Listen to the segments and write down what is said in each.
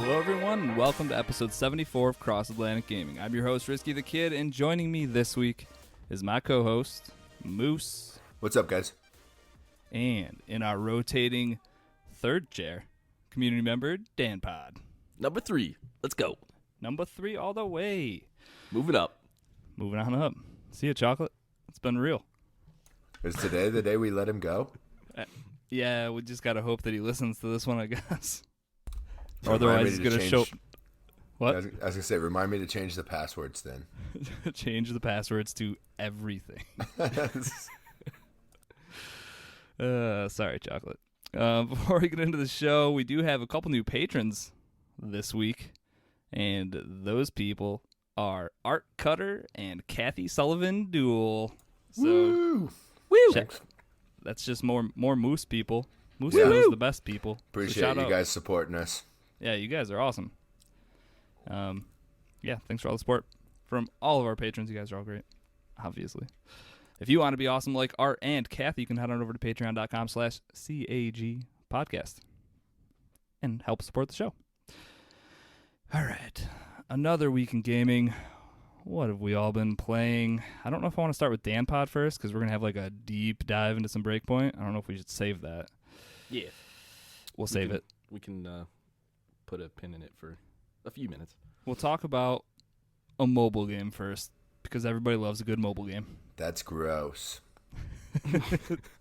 Hello everyone, and welcome to episode 74 of Cross Atlantic Gaming. I'm your host, Risky the Kid, and joining me this week is my co-host, Moose. What's up, guys? And in our rotating third chair, community member, Danpod. Number 3. Let's go. Number 3 all the way. Moving up. Moving on up. See ya, Chocolate. It's been real. Is today the day we let him go? Yeah, we just gotta hope that he listens to this one, I guess. Or otherwise he's gonna show... What? I was gonna say, remind me to change the passwords then. Change the passwords to everything. Sorry, Chocolate. Before we get into the show, we do have a couple new patrons this week, and those people are Art Cutter and Kathy Sullivan Duel. So, Woo! That's just more Moose people. Moose Yeah. knows the best people. Appreciate shout you out. guys supporting us. Yeah, you guys are awesome. Yeah, thanks for all the support from all of our patrons. You guys are all great, obviously. If you want to be awesome like Art and Kathy, you can head on over to patreon.com/CAG podcast and help support the show. All right, another week in gaming. What have we all been playing? I don't know if I want to start with Danpod first because we're going to have like a deep dive into some Breakpoint. I don't know if we should save that. Yeah. We'll save it. We can put a pin in it for a few minutes. We'll talk about a mobile game first because everybody loves a good mobile game. That's gross.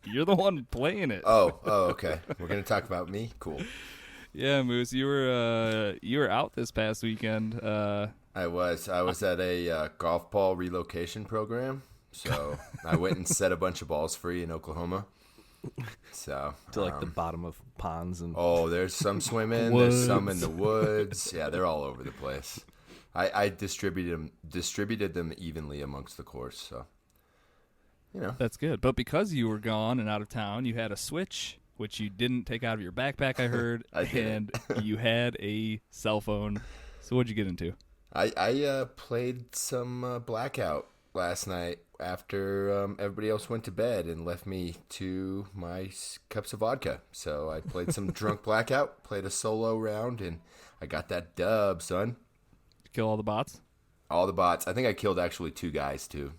You're the one playing it. Oh, okay. We're gonna talk about me. Cool. Yeah, Moose, you were out this past weekend. I was at a golf ball relocation program, so I went and set a bunch of balls free in Oklahoma. So To like the bottom of ponds and there's some swimming, there's some in the woods. Yeah, they're all over the place. I distributed them evenly amongst the course, so you know. That's good. But because you were gone and out of town, you had a Switch, which you didn't take out of your backpack, I heard, I didn't. and you had a cell phone. So what'd you get into? I played some Blackout last night after everybody else went to bed and left me to my cups of vodka. So I played some Drunk Blackout, played a solo round, and I got that dub, son. Kill all the bots? All the bots. I think I killed actually 2 guys, too.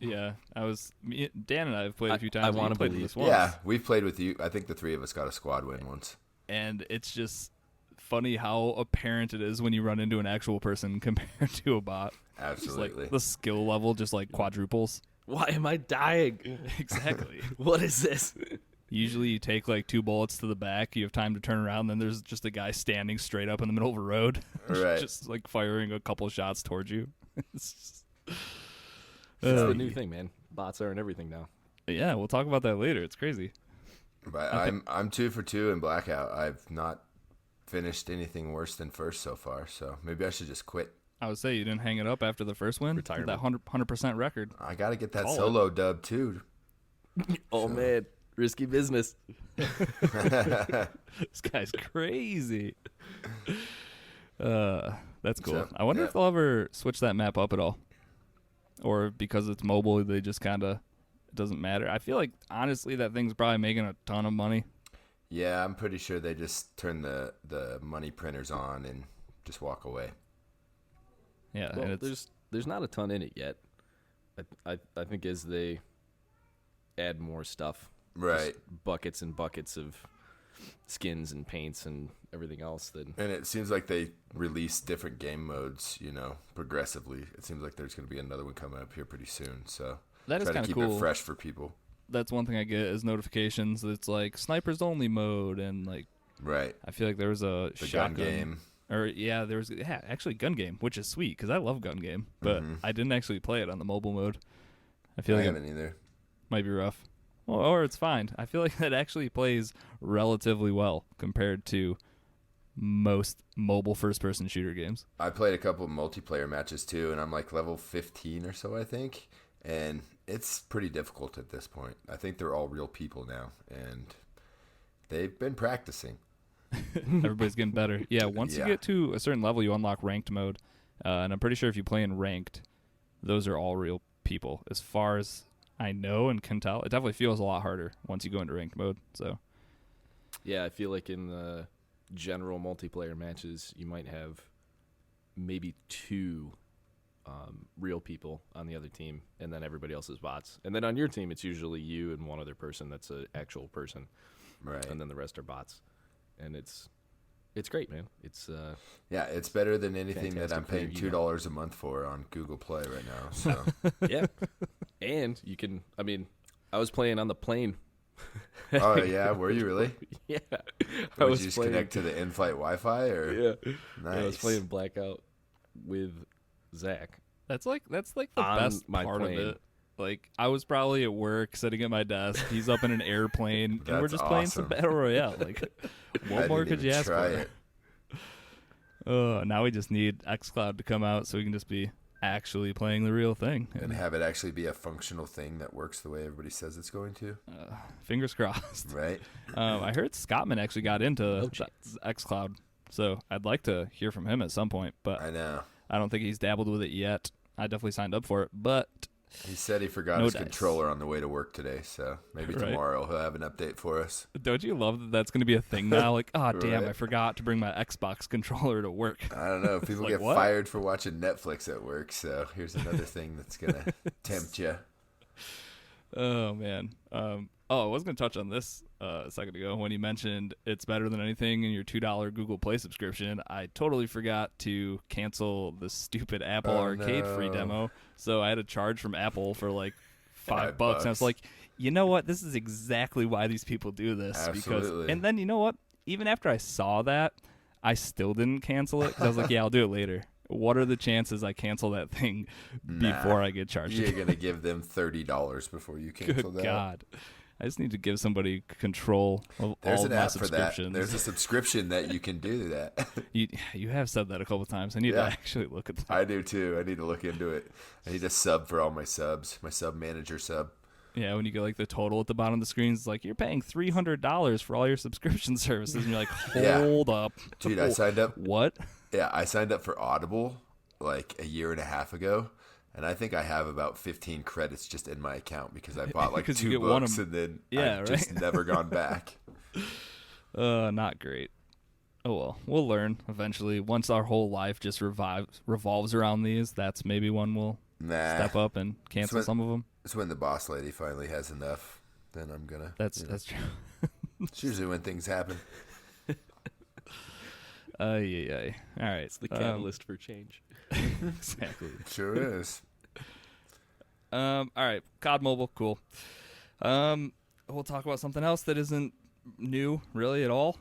Yeah, Dan and I have played a few times. I want to played believe. this once. Yeah, we've played with you. I think the 3 of us got a squad win once. And it's just funny how apparent it is when you run into an actual person compared to a bot. Absolutely. Just like the skill level just like quadruples. Why am I dying? Exactly. What is this? Usually you take like 2 bullets to the back, you have time to turn around, then there's just a guy standing straight up in the middle of a road. Right. Just like firing a couple shots towards you. It's just, It's the new thing, man. Bots are in everything now. yeah, we'll talk about that later. It's crazy. But I'm 2 for 2 in Blackout. I've not finished anything worse than first so far, so maybe I should just quit. I would say you didn't hang it up after the first win. Retirement. That 100% record. I got to get that Call solo dub, too. Oh, man. Risky business. This guy's crazy. That's cool. So, I wonder yeah. if they'll ever switch that map up at all. Or because it's mobile, they just kind of, it doesn't matter. I feel like, honestly, that thing's probably making a ton of money. Yeah, I'm pretty sure they just turn the money printers on and just walk away. Yeah, Well, and it's, there's not a ton in it yet. I think as they add more stuff, Right. just buckets and buckets of skins and paints and everything else, then And it seems like they release different game modes, progressively. It seems like there's going to be another one coming up here pretty soon. So that is try to kind of keep cool. it fresh for people. That's one thing I get is notifications. It's like snipers only mode, and like Right. I feel like there was a The shotgun gun game. Or there was actually gun game, which is sweet because I love gun game, but I didn't actually play it on the mobile mode. I feel I like haven't either. it might be rough, or it's fine. I feel like it actually plays relatively well compared to most mobile first-person shooter games. I played a couple of multiplayer matches too, and I'm like level 15 or so, I think. And it's pretty difficult at this point. I think they're all real people now, and they've been practicing. Everybody's getting better. Yeah, once you Yeah. get to a certain level, you unlock ranked mode, and I'm pretty sure if you play in ranked, those are all real people. As far as I know and can tell, it definitely feels a lot harder once you go into ranked mode. So yeah, I feel like in the general multiplayer matches, you might have maybe 2 real people on the other team, and then everybody else is bots. And then on your team, it's usually you and one other person that's an actual person, Right. and then the rest are bots. And it's great, man. It's Yeah, it's better than anything that I'm fantastic for paying you, $2 a month for on Google Play right now. So yeah. And you can, I was playing on the plane. Oh yeah, were you really? Yeah. Would you just connect to the in-flight Wi-Fi or? Yeah. Nice. I was playing Blackout with Zach. That's like the On best my part plane. of it. Like, I was probably at work, sitting at my desk. He's up in an airplane, and we're That's just playing some awesome. Battle Royale. Like, I what more didn't could you even ask try for? it. Now we just need xCloud to come out so we can just be actually playing the real thing. And have it actually be a functional thing that works the way everybody says it's going to, Fingers crossed. right? I heard Scottman actually got into No chance. xCloud, so I'd like to hear from him at some point, but I know. I don't think he's dabbled with it yet. I definitely signed up for it, but He said he forgot No his dice. controller on the way to work today, so maybe Right. tomorrow he'll have an update for us. don't you love that that's going to be a thing now? Like, oh, damn, Right. I forgot to bring my Xbox controller to work. I don't know. People Like get what? fired for watching Netflix at work, so here's another thing that's gonna tempt you. Oh, man. I was going to touch on this a second ago when you mentioned it's better than anything in your $2 Google Play subscription. I totally forgot to cancel the stupid Apple Oh, Arcade free no. demo, so I had a charge from Apple for like $5. $5. And I was like, you know what? This is exactly why these people do this. Absolutely. And then, you know what? Even after I saw that, I still didn't cancel it because I was like, yeah, I'll do it later. What are the chances I cancel that thing before I get charged? You're gonna give them $30 before you cancel Good that. God. I just need to give somebody control of There's all an of my app for that. subscriptions. There's a subscription that you can do that. You have said that a couple times. I need to Yeah. actually look at that. I do too. I need to look into it. I need a sub for all my subs. My sub manager sub. Yeah, when you get like the total at the bottom of the screen, it's like you're paying $300 for all your subscription services, and you're like, Yeah. hold up, Dude, I signed up. What? Yeah, I signed up for Audible like a year and a half ago, and I think I have about 15 credits just in my account because I bought like Because you 2 get one books of and then Yeah, I've just never gone back. Not great. Oh well, we'll learn eventually. Once our whole life just revolves around these, that's maybe when we'll Nah, step up and cancel when- some of them. it's when the boss lady finally has enough. Then I'm gonna. That's true. It's usually when things happen. Yeah. All right, It's the catalyst for change. exactly. Sure is. All right, COD Mobile, cool. We'll talk about something else that isn't new really at all.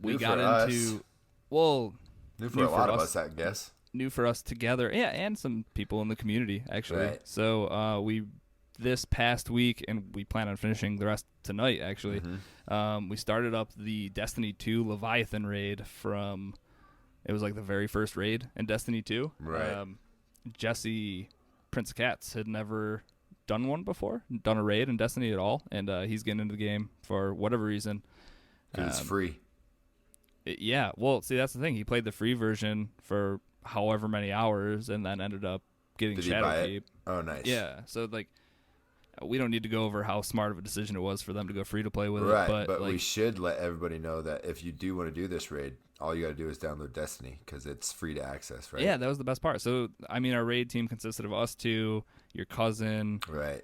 We New got for us. into well, New for New a for lot of us. us, I guess. new for us together, yeah, and some people in the community actually. Right. So we this past week, and we plan on finishing the rest tonight. Actually, we started up the Destiny 2 Leviathan raid from. It was like the very first raid in Destiny 2. Right. Jesse Prince of Cats had never done one before, done a raid in Destiny at all, and he's getting into the game for whatever reason. 'Cause it's free. Yeah, well, see, that's the thing. He played the free version for however many hours, and then ended up getting Did he buy Shadowkeep. it? Oh, nice. Yeah, so like, we don't need to go over how smart of a decision it was for them to go free to play with Right, it, but like, we should let everybody know that if you do want to do this raid, all you got to do is download Destiny because it's free to access, right? yeah, that was the best part. So, I mean, our raid team consisted of us two, your cousin, Right.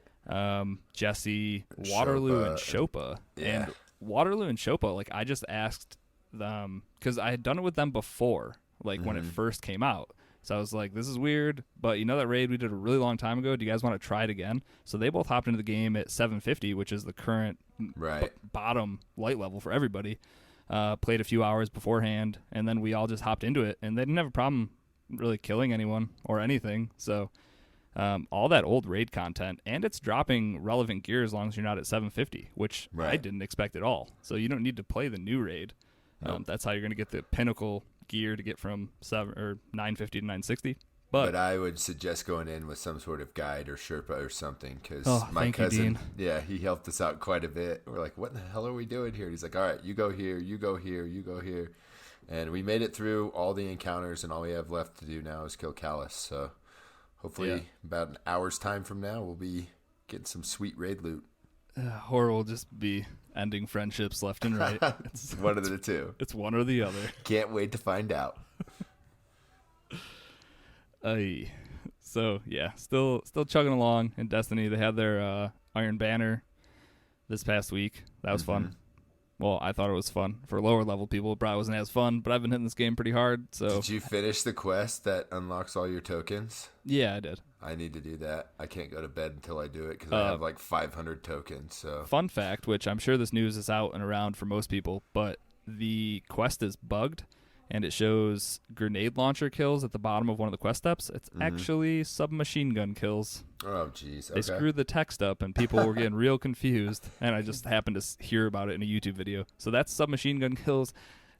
Jesse, Waterloo, and Shopa. Yeah. And Waterloo and Shopa, like, I just asked them, because I had done it with them before, like, when it first came out. So I was like, this is weird, but you know that raid we did a really long time ago? Do you guys want to try it again? So they both hopped into the game at 750, which is the current Right. bottom light level for everybody. Played a few hours beforehand, and then we all just hopped into it, and they didn't have a problem really killing anyone or anything. So all that old raid content, and it's dropping relevant gear as long as you're not at 750, which I Right. didn't expect at all. So you don't need to play the new raid. That's how you're going to get the pinnacle gear to get from 950 to 960. But I would suggest going in with some sort of guide or Sherpa or something because my thank you, cousin, Dean. yeah, he helped us out quite a bit. We're like, what the hell are we doing here? He's like, all right, you go here, you go here, you go here. And we made it through all the encounters, and all we have left to do now is kill Callus. So hopefully Yeah. about an hour's time from now, we'll be getting some sweet raid loot. Or we'll just be ending friendships left and right. It's one of the two. It's one or the other. Can't wait to find out. So yeah, still chugging along in Destiny. They had their Iron Banner this past week. That was fun. Well, I thought it was fun. For lower level people, it probably wasn't as fun, but I've been hitting this game pretty hard. So did you finish the quest that unlocks all your tokens? Yeah, I did. I need to do that. I can't go to bed until I do it because I have like 500 tokens. So fun fact, which I'm sure this news is out and around for most people, but the quest is bugged, and it shows grenade launcher kills at the bottom of one of the quest steps. It's actually submachine gun kills. Oh, jeez. Okay. They screwed the text up, and people were getting real confused, and I just happened to hear about it in a YouTube video. So that's submachine gun kills,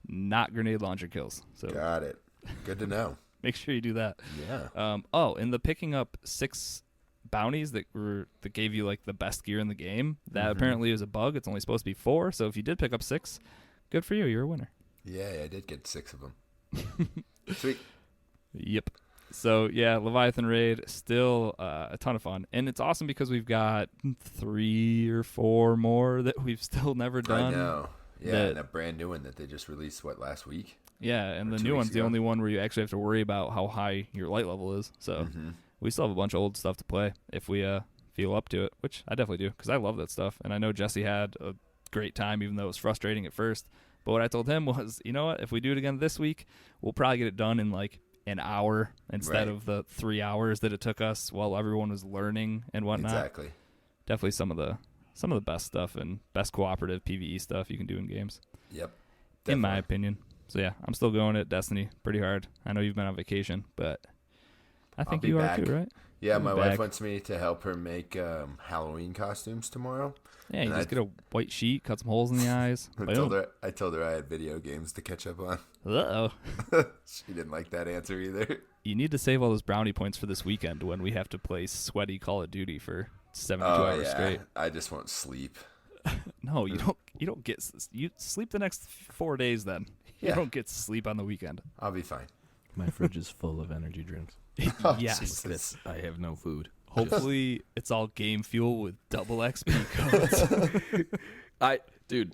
not grenade launcher kills. So got it. Good to know. Make sure you do that. Yeah. And the picking up 6 bounties that gave you like the best gear in the game, that apparently is a bug. It's only supposed to be 4, so if you did pick up 6, good for you. You're a winner. Yeah, I did get 6 of them. Sweet. Yep. So yeah, Leviathan Raid, still a ton of fun, and it's awesome because we've got 3 or 4 more that we've still never done. I know. Yeah, and a brand new one that they just released last week. Yeah, and the new one's the only one where you actually have to worry about how high your light level is. So we still have a bunch of old stuff to play if we feel up to it, which I definitely do because I love that stuff, and I know Jesse had a great time even though it was frustrating at first. But what I told him was, you know what, if we do it again this week, we'll probably get it done in like an hour instead of the 3 hours that it took us while everyone was learning and whatnot. Exactly. Definitely some of the best stuff and best cooperative PvE stuff you can do in games. Yep. Definitely. In my opinion. So yeah, I'm still going at Destiny pretty hard. I know you've been on vacation, but I think you are too, right? Yeah, my wife wants me to help her make Halloween costumes tomorrow. Yeah, you just get a white sheet, cut some holes in the eyes. I told her I had video games to catch up on. Uh-oh. She didn't like that answer either. You need to save all those brownie points for this weekend when we have to play sweaty Call of Duty for 72 hours straight. I just won't sleep. No, you don't get you sleep the next 4 days then. You don't get sleep on the weekend. I'll be fine. My fridge is full of energy drinks. Yes. I have no food. Hopefully it's all game fuel with double XP codes.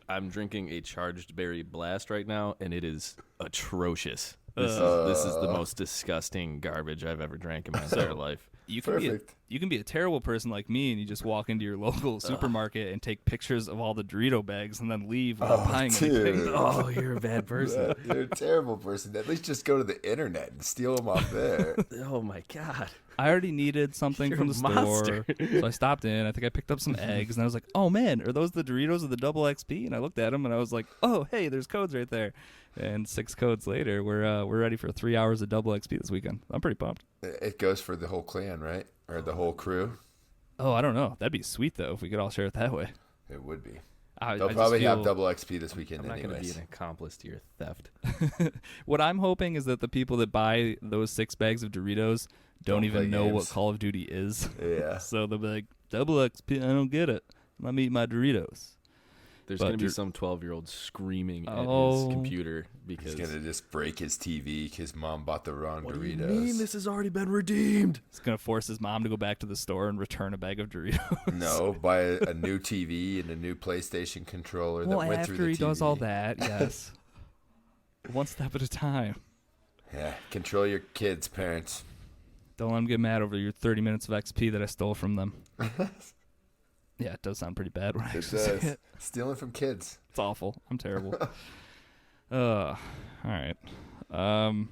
I'm drinking a Charged Berry Blast right now, and it is atrocious. This is the most disgusting garbage I've ever drank in my entire life. You can be a terrible person like me, and you just walk into your local supermarket and take pictures of all the Dorito bags and then leave without buying anything. Oh, you're a bad person. You're a terrible person. At least just go to the internet and steal them off there. Oh my God. I already needed something from the store, so I stopped in. I think I picked up some eggs, and I was like, "Oh man, are those the Doritos with the double XP?" And I looked at them, and I was like, "Oh hey, there's codes right there." And 6 codes later, we're ready for 3 hours of double XP this weekend. I'm pretty pumped. It goes for the whole clan, right, or the whole crew? Oh, I don't know. That'd be sweet though if we could all share it that way. It would be. They'll probably have double XP this weekend. I'm not going to be an accomplice to your theft. What I'm hoping is that the people that buy those 6 bags of Doritos don't even know what Call of Duty is. Yeah. So they'll be like, double XP, I don't get it. Let me eat my Doritos. There's going to be some 12-year-old screaming at his computer because he's going to just break his TV because mom bought the wrong Doritos. What do you mean? This has already been redeemed. He's going to force his mom to go back to the store and return a bag of Doritos. No, buy a new TV and a new PlayStation controller that went through the TV. After he does all that, yes. One step at a time. Yeah, control your kids, parents. Don't let them get mad over your 30 minutes of XP that I stole from them. Yeah, it does sound pretty bad when I actually say it. Stealing from kids. It's awful. I'm terrible. All right. All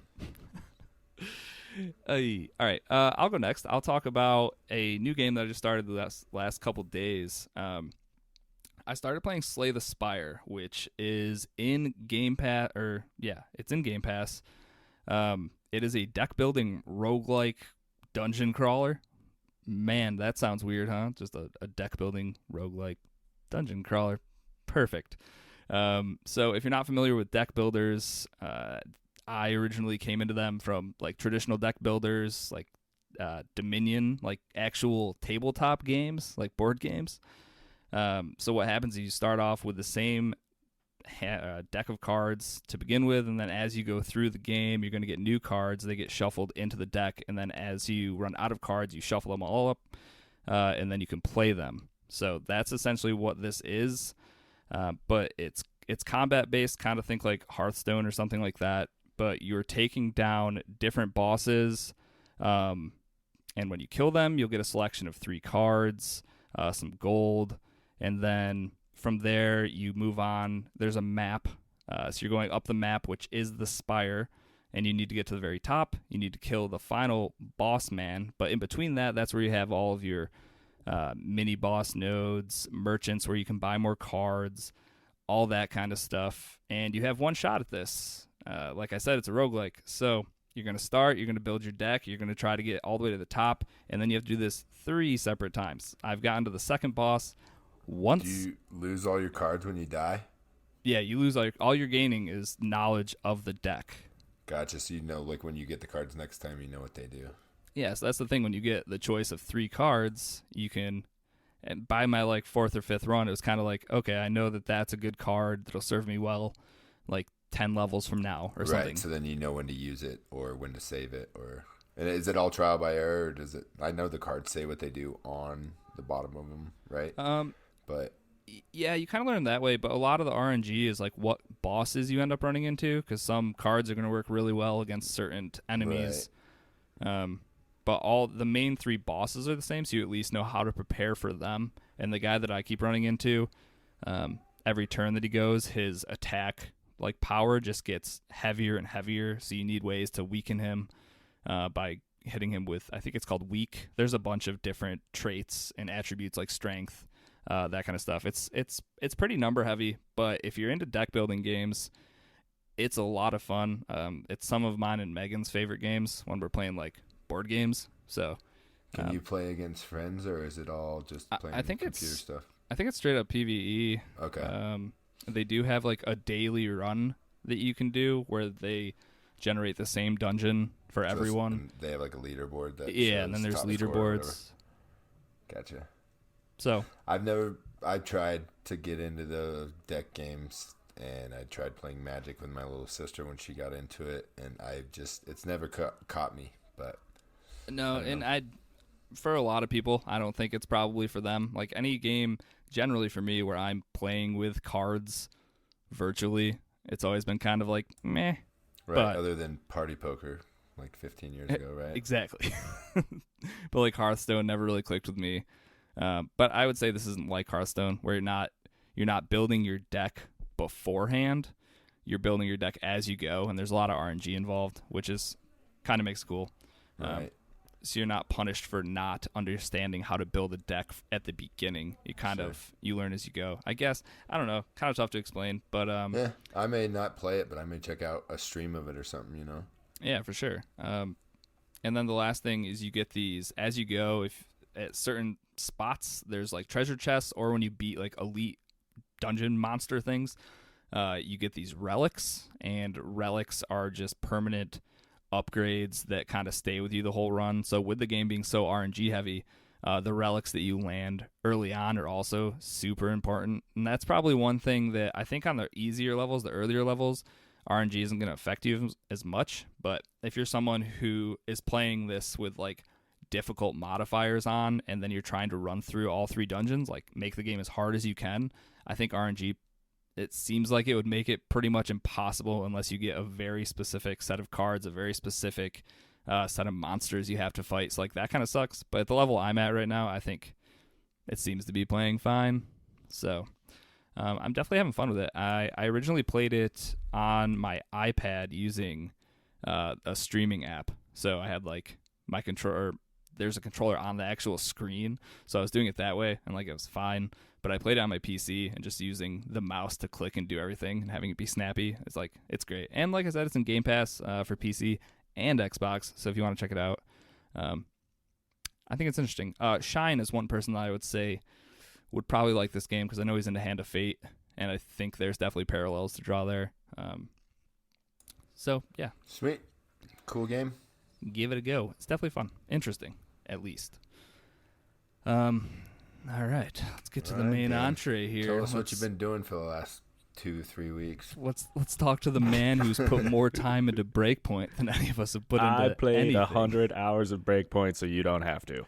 right. I'll go next. I'll talk about a new game that I just started the last couple days. I started playing Slay the Spire, which is in Game Pass. It's in Game Pass. It is a deck-building roguelike dungeon crawler. Man, that sounds weird, huh? Just a deck-building roguelike dungeon crawler. Perfect. So if you're not familiar with deck builders, I originally came into them from like traditional deck builders, like Dominion, like actual tabletop games, like board games. So what happens is you start off with the same deck of cards to begin with, and then as you go through the game, you're going to get new cards. They get shuffled into the deck, and then as you run out of cards, you shuffle them all up, and then you can play them. So that's essentially what this is. But it's combat based, kind of think like Hearthstone or something like that. But you're taking down different bosses, and when you kill them, you'll get a selection of 3 cards, some gold, and then from there you move on. There's a map, so you're going up the map, which is the spire, and you need to get to the very top. You need to kill the final boss man, but in between that's where you have all of your mini boss nodes, merchants where you can buy more cards, all that kind of stuff, and you have one shot at this. Like I said, it's a roguelike, so you're going to start, you're going to build your deck, you're going to try to get all the way to the top, and then you have to do this 3 separate times. I've gotten to the second boss once. Do you lose all your cards when you die? Yeah, you lose all you're gaining is knowledge of the deck. Gotcha, so you know, like, when you get the cards next time, you know what they do. Yeah, so that's the thing. When you get the choice of 3 cards, you can, and by my, like, 4th or 5th run, it was kind of like, okay, I know that that's a good card that'll serve me well, like, 10 levels from now or something. Right, so then you know when to use it or when to save it. And is it all trial by error, or does it? I know the cards say what they do on the bottom of them, right? But yeah, you kind of learn that way, but a lot of the RNG is like what bosses you end up running into, because some cards are going to work really well against certain enemies. Right. But all the main 3 bosses are the same, so you at least know how to prepare for them. And the guy that I keep running into, every turn that he goes, his attack like power just gets heavier and heavier, so you need ways to weaken him by hitting him with, I think it's called weak. There's a bunch of different traits and attributes like strength, that kind of stuff. It's pretty number heavy, but if you're into deck building games, it's a lot of fun. It's some of mine and Megan's favorite games when we're playing like board games. So can you play against friends, or is it all just playing computer stuff? I think it's straight up PvE. Okay. They do have like a daily run that you can do where they generate the same dungeon for everyone. They have like a leaderboard that and then there's leaderboards. Gotcha. So I've tried to get into the deck games, and I tried playing Magic with my little sister when she got into it, and it's never caught me. But no, and for a lot of people, I don't think it's probably for them. Like any game, generally for me, where I'm playing with cards virtually, it's always been kind of like meh. Right, but, other than party poker like 15 years ago, right? Exactly. But like Hearthstone never really clicked with me. But I would say this isn't like Hearthstone, where you're not building your deck beforehand. You're building your deck as you go, and there's a lot of RNG involved, which is kind of makes it cool. Right. So you're not punished for not understanding how to build a deck at the beginning. You learn as you go. I guess, I don't know, kind of tough to explain, but yeah, I may not play it, but I may check out a stream of it or something, you know. Yeah, for sure. And then the last thing is you get these as you go. If at certain spots there's like treasure chests, or when you beat like elite dungeon monster things, you get these relics, and relics are just permanent upgrades that kind of stay with you the whole run. So with the game being so RNG heavy, the relics that you land early on are also super important. And that's probably one thing that I think on the easier levels, the earlier levels, RNG isn't going to affect you as much. But if you're someone who is playing this with like difficult modifiers on, and then you're trying to run through all 3 dungeons, like make the game as hard as you can, I think RNG, it seems like it would make it pretty much impossible unless you get a very specific set of cards, a very specific set of monsters you have to fight. So like that kind of sucks. But at the level I'm at right now, I think it seems to be playing fine. So I'm definitely having fun with it. I originally played it on my iPad using a streaming app. So I had like my controller. There's a controller on the actual screen, so I was doing it that way, and like it was fine. But I played it on my PC and just using the mouse to click and do everything and having it be snappy. It's great. And like I said, it's in Game Pass for PC and Xbox, so if you want to check it out, I think it's interesting. Shine is one person that I would say would probably like this game, because I know he's into Hand of Fate, and I think there's definitely parallels to draw there. So yeah, sweet, cool game. Give it a go. It's definitely fun, interesting, at least. All right, let's get to the main entree here. Tell us what you've been doing for the last 2-3 weeks. Let's talk to the man who's put more time into Breakpoint than any of us have put into I played anything. 100 hours of Breakpoint, so you don't have to.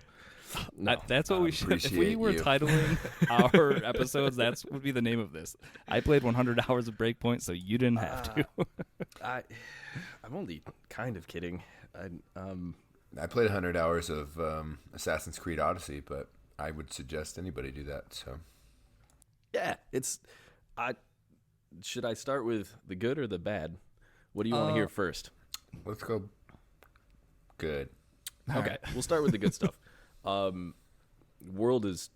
No. That's what we should. If we appreciate were you. titling our episodes, that would be the name of this. I played 100 hours of Breakpoint, so you didn't have to. I'm only kind of kidding. I played 100 hours of Assassin's Creed Odyssey, but I would suggest anybody do that. So Yeah, should I start with the good or the bad? What do you want to hear first? let's go good. Okay, we'll start with the good stuff. World is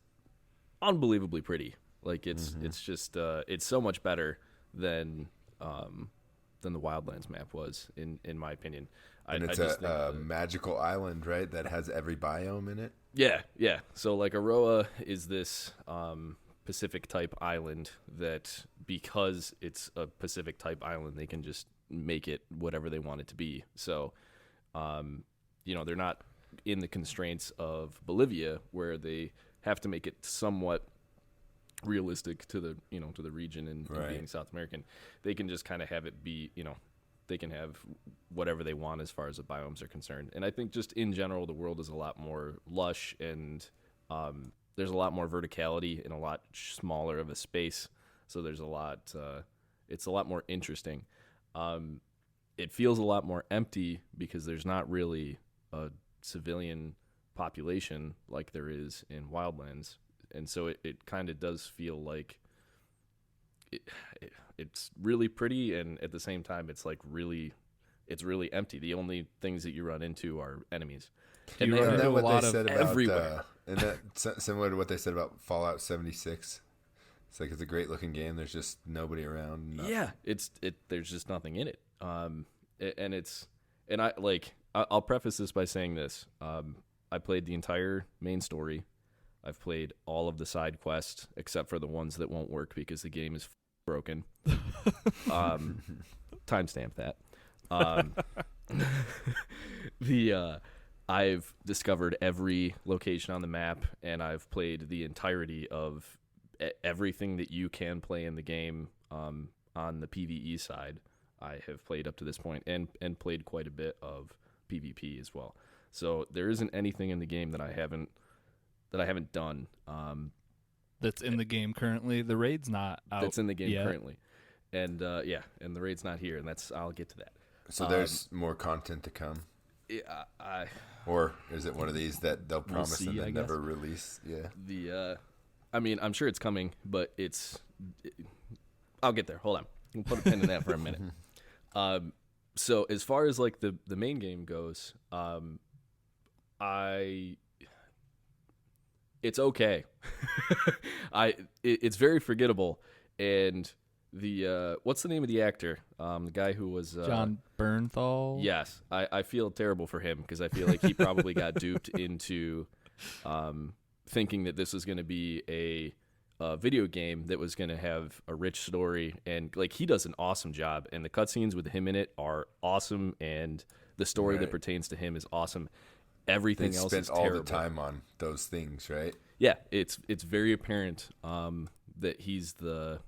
unbelievably pretty. Like it's just it's so much better than the Wildlands map was in my opinion. And it's a magical island, right? That has every biome in it. Yeah. So like Aroa is this Pacific type island that, because it's a Pacific type island, they can just make it whatever they want it to be. So, they're not in the constraints of Bolivia, where they have to make it somewhat realistic to the region and being South American. They can just kind of have it be, they can have whatever they want as far as the biomes are concerned. And I think just in general, the world is a lot more lush, and there's a lot more verticality in a lot smaller of a space. So there's a lot, it's a lot more interesting. It feels a lot more empty because there's not really a civilian population like there is in Wildlands. And so it kind of does feel like it's really pretty, and at the same time it's really empty. The only things that you run into are enemies. And Isn't that what lot they of said about everywhere. Isn't that similar to what they said about Fallout 76? It's like it's a great looking game. There's just nobody around. Yeah, there's just nothing in it. I'll preface this by saying this. I played the entire main story. I've played all of the side quests except for the ones that won't work because the game is broken. Timestamp that. I've discovered every location on the map, and I've played the entirety of everything that you can play in the game on the PvE side. I have played up to this point, and played quite a bit of PvP as well. So there isn't anything in the game that I haven't done. That's in the game currently. The raid's not out. That's in the game yet. currently, and and the raid's not here, and I'll get to that. So there's more content to come. Yeah, Or is it one of these that they'll promise see, and I then guess. never release? Yeah. I'm sure it's coming, but I'll get there. Hold on. We'll put a pin in that for a minute. So as far as like the main game goes, it's okay. It's very forgettable, and what's the name of the actor? The guy who was John Bernthal. Yes, I feel terrible for him because I feel like he probably got duped into thinking that this was going to be a video game that was going to have a rich story, and like he does an awesome job, and the cutscenes with him in it are awesome, and the story that pertains to him is awesome. Everything They else spent is all terrible. the time on those things, right? Yeah, it's very apparent that he is the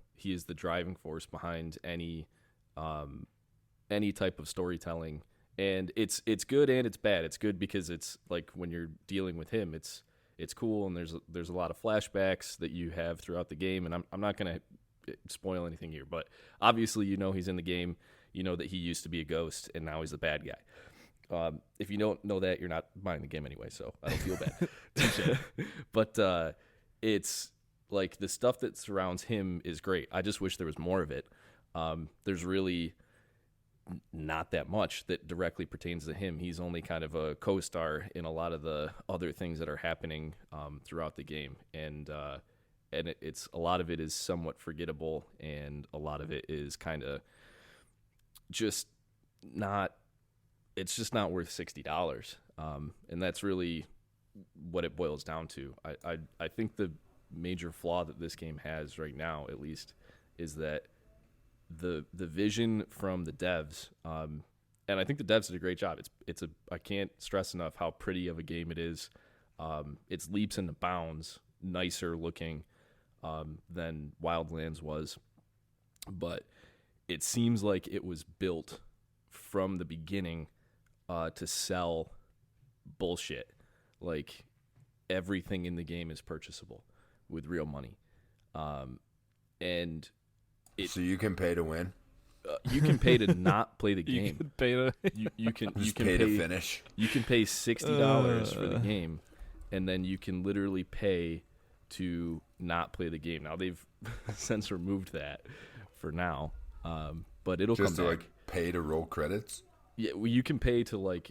driving force behind any type of storytelling, and it's good and it's bad. It's good because it's like when you're dealing with him, it's cool, and there's a lot of flashbacks that you have throughout the game, and I'm not gonna spoil anything here, but obviously he's in the game. You know that he used to be a ghost and now he's the bad guy. If you don't know that, you're not buying the game anyway, so I don't feel bad. But it's like the stuff that surrounds him is great. I just wish there was more of it. There's really not that much that directly pertains to him. He's only kind of a co-star in a lot of the other things that are happening throughout the game, and it's a lot of it is somewhat forgettable, and a lot of it is kind of just not. It's just not worth $60, and that's really what it boils down to. I think the major flaw that this game has right now, at least, is that the vision from the devs, and I think the devs did a great job. I can't stress enough how pretty of a game it is. It's leaps and bounds nicer looking than Wildlands was, but it seems like it was built from the beginning to sell bullshit. Like everything in the game is purchasable with real money. And so you can pay to win. You can pay to not play the game. You can pay to you can pay to finish. You can pay $60 for the game, and then you can literally pay to not play the game. Now they've since removed that for now, but it'll just come to back. like pay to roll credits. Yeah, well, you can pay to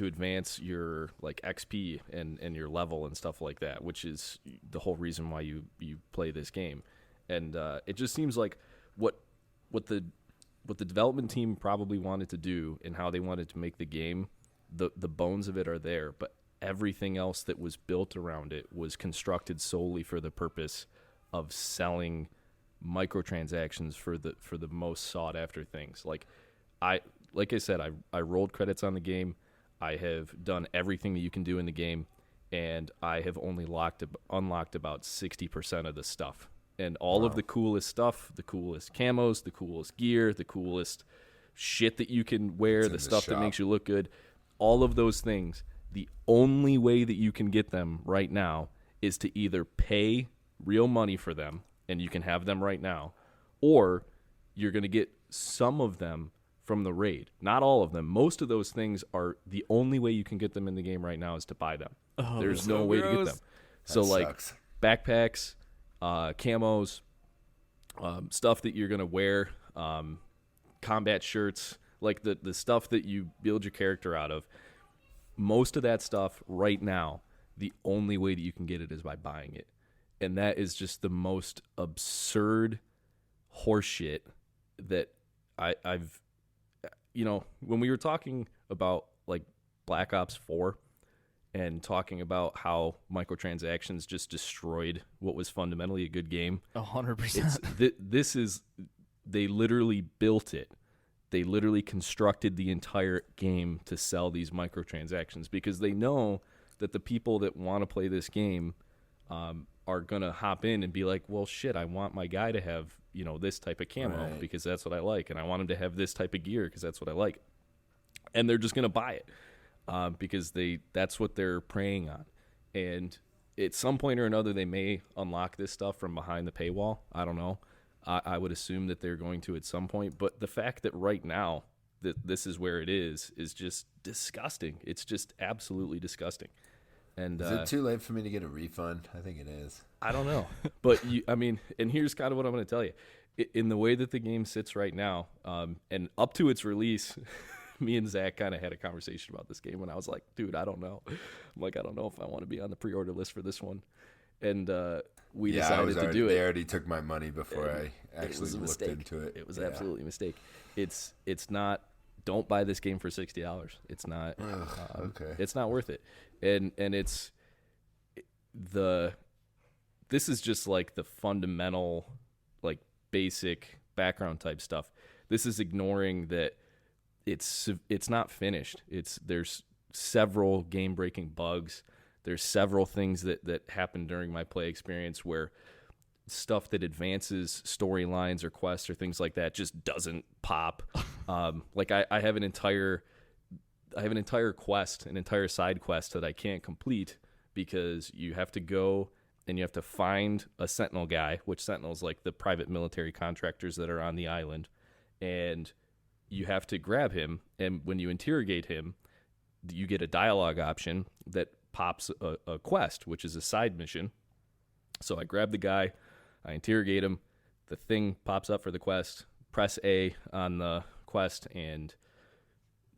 advance your like XP and your level and stuff like that, which is the whole reason why you play this game. And it just seems like what the development team probably wanted to do and how they wanted to make the game, the bones of it are there, but everything else that was built around it was constructed solely for the purpose of selling microtransactions for the most sought after things. Like I said, I rolled credits on the game. I have done everything that you can do in the game, and I have only unlocked about 60% of the stuff. And all of the coolest stuff, the coolest camos, the coolest gear, the coolest shit that you can wear, the stuff that makes you look good, all of those things, the only way that you can get them right now is to either pay real money for them, and you can have them right now, or you're going to get some of them from the raid. Not all of them. Most of those things are the only way you can get them in the game right now is to buy them. Oh, there's no way to get them. So That like sucks. backpacks, camos, stuff that you're going to wear, combat shirts, like the stuff that you build your character out of. Most of that stuff right now, the only way that you can get it is by buying it. And that is just the most absurd horseshit that I've, when we were talking about like Black Ops 4 and talking about how microtransactions just destroyed what was fundamentally a good game. 100%. They literally built it. They literally constructed the entire game to sell these microtransactions because they know that the people that want to play this game are going to hop in and be like, well, shit, I want my guy to have, this type of camo because that's what I like. And I want him to have this type of gear because that's what I like. And they're just going to buy it because that's what they're preying on. And at some point or another, they may unlock this stuff from behind the paywall. I don't know. I would assume that they're going to at some point. But the fact that right now that this is where it is just disgusting. It's just absolutely disgusting. And is it too late for me to get a refund? I think it is. I don't know. But, and here's kind of what I'm going to tell you. In the way that the game sits right now, and up to its release, me and Zach kind of had a conversation about this game when I was like, dude, I don't know. I'm like, I don't know if I want to be on the pre-order list for this one. And we decided to do it. They already took my money before I actually looked into it. It was absolutely a mistake. It's not. Don't buy this game for $60. It's not. Okay. It's not worth it. And this is just like the fundamental, like basic background type stuff. This is ignoring that it's not finished. There's several game breaking bugs. There's several things that happen during my play experience where stuff that advances storylines or quests or things like that just doesn't pop. Like I have an entire quest, an entire side quest that I can't complete because you have to go and you have to find a Sentinel guy, which Sentinel's like the private military contractors that are on the island, and you have to grab him, and when you interrogate him, you get a dialogue option that pops a quest, which is a side mission. So I grab the guy, I interrogate him, the thing pops up for the quest, press A on the quest, and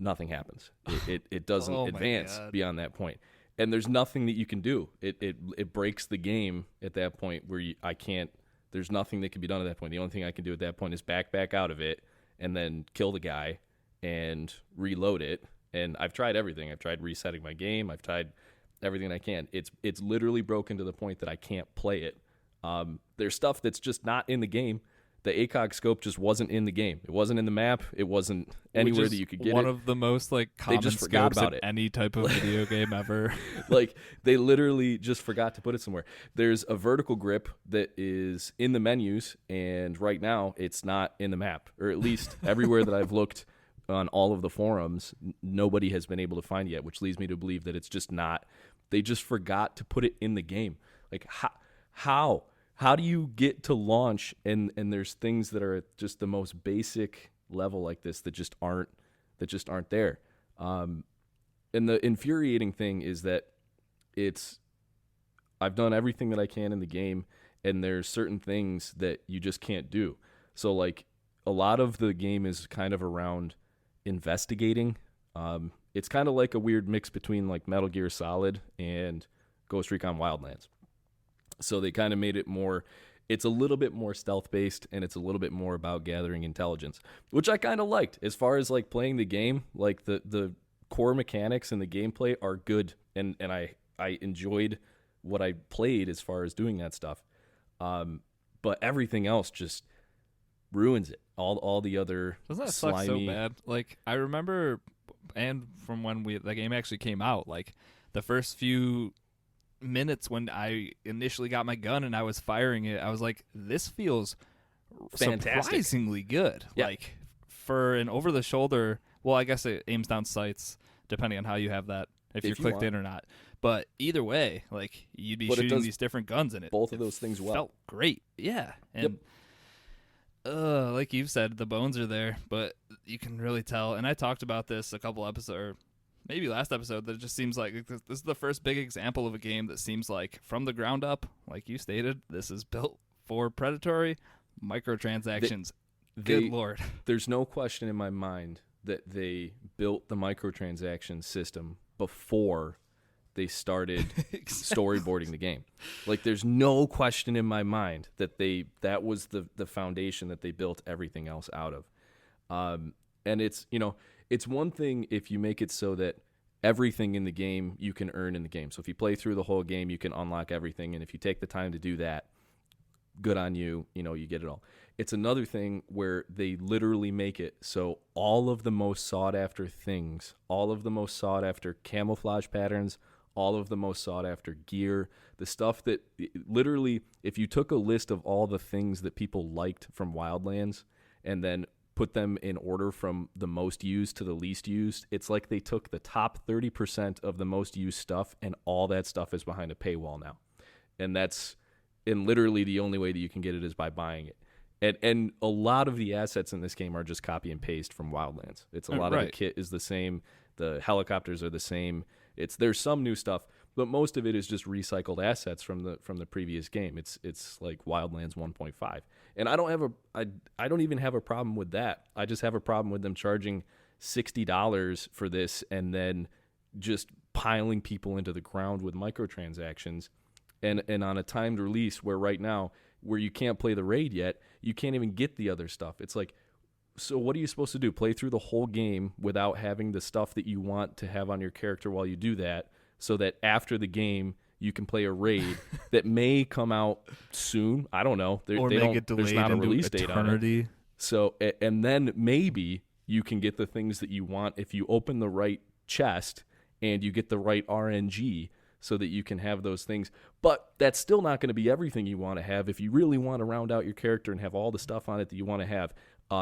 nothing happens. It doesn't advance beyond that point. And there's nothing that you can do. It breaks the game at that point where there's nothing that can be done at that point. The only thing I can do at that point is back out of it and then kill the guy and reload it. And I've tried everything. I've tried resetting my game. I've tried everything I can. It's literally broken to the point that I can't play it. There's stuff that's just not in the game. The ACOG scope just wasn't in the game. It wasn't in the map. It wasn't anywhere that you could get one it. of the most common just forgot scopes about in it. any type of video game ever. They literally just forgot to put it somewhere. There's a vertical grip that is in the menus, and right now it's not in the map, or at least everywhere that I've looked on all of the forums, nobody has been able to find yet, which leads me to believe that it's just not. They just forgot to put it in the game. Like how do you get to launch and there's things that are at just the most basic level like this that just aren't there. And the infuriating thing is that I've done everything that I can in the game, and there's certain things that you just can't do. So like a lot of the game is kind of around investigating. It's kind of like a weird mix between like Metal Gear Solid and Ghost Recon Wildlands. So they kind of made it more, it's a little bit more stealth-based, and it's a little bit more about gathering intelligence, which I kind of liked. As far as like playing the game, like the core mechanics and the gameplay are good, and I enjoyed what I played as far as doing that stuff. But everything else just ruins it. All the other doesn't that slimy... suck so bad? Like I remember, and from when the game actually came out, like the first few minutes when I initially got my gun and I was firing it, I was like, this feels fantastic, surprisingly good. Yeah. Like for an over the shoulder, well, I guess it aims down sights depending on how you have that, if you're clicked in or not. But either way, like you'd be shooting these different guns in it. Both of those things well. Felt great. Yeah. And like you've said, the bones are there, but you can really tell. And I talked about this a couple episodes, or maybe last episode, that it just seems like this is the first big example of a game that seems like from the ground up, like you stated, this is built for predatory microtransactions. Good Lord. There's no question in my mind that they built the microtransaction system before they started storyboarding the game. Like there's no question in my mind that that was the foundation that they built everything else out of. And it's, it's one thing if you make it so that everything in the game you can earn in the game. So if you play through the whole game, you can unlock everything. And if you take the time to do that, good on you, you get it all. It's another thing where they literally make it so all of the most sought after things, all of the most sought after camouflage patterns, all of the most sought after gear, the stuff that literally, if you took a list of all the things that people liked from Wildlands and then put them in order from the most used to the least used, it's like they took the top 30% of the most used stuff, and all that stuff is behind a paywall now. And literally the only way that you can get it is by buying it. And a lot of the assets in this game are just copy and paste from Wildlands. It's a lot of the kit is the same. The helicopters are the same. There's some new stuff, but most of it is just recycled assets from the previous game. It's like Wildlands 1.5. And I don't even have a problem with that. I just have a problem with them charging $60 for this and then just piling people into the ground with microtransactions. And on a timed release where right now, where you can't play the raid yet, you can't even get the other stuff. It's like, so what are you supposed to do? Play through the whole game without having the stuff that you want to have on your character while you do that, so that after the game you can play a raid that may come out soon. I don't know. Or may get delayed there's not a into release date on it. So, and then maybe you can get the things that you want if you open the right chest and you get the right RNG, so that you can have those things. But that's still not going to be everything you want to have. If you really want to round out your character and have all the stuff on it that you want to have,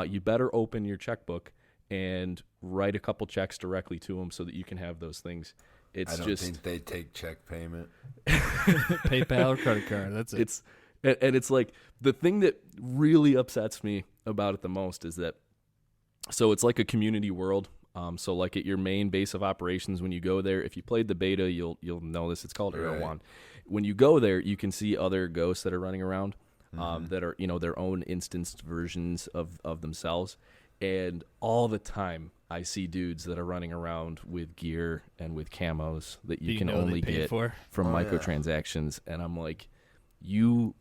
you better open your checkbook and write a couple checks directly to them so that you can have those things. I don't think they take check payment. PayPal or credit card, that's it. It's like, the thing that really upsets me about it the most is that, so it's like a community world. So like at your main base of operations, when you go there, if you played the beta, you'll know this. It's called Erewhon. When you go there, you can see other ghosts that are running around, that are, their own instanced versions of themselves. And all the time I see dudes that are running around with gear and with camos that you can only get from microtransactions. And I'm like, you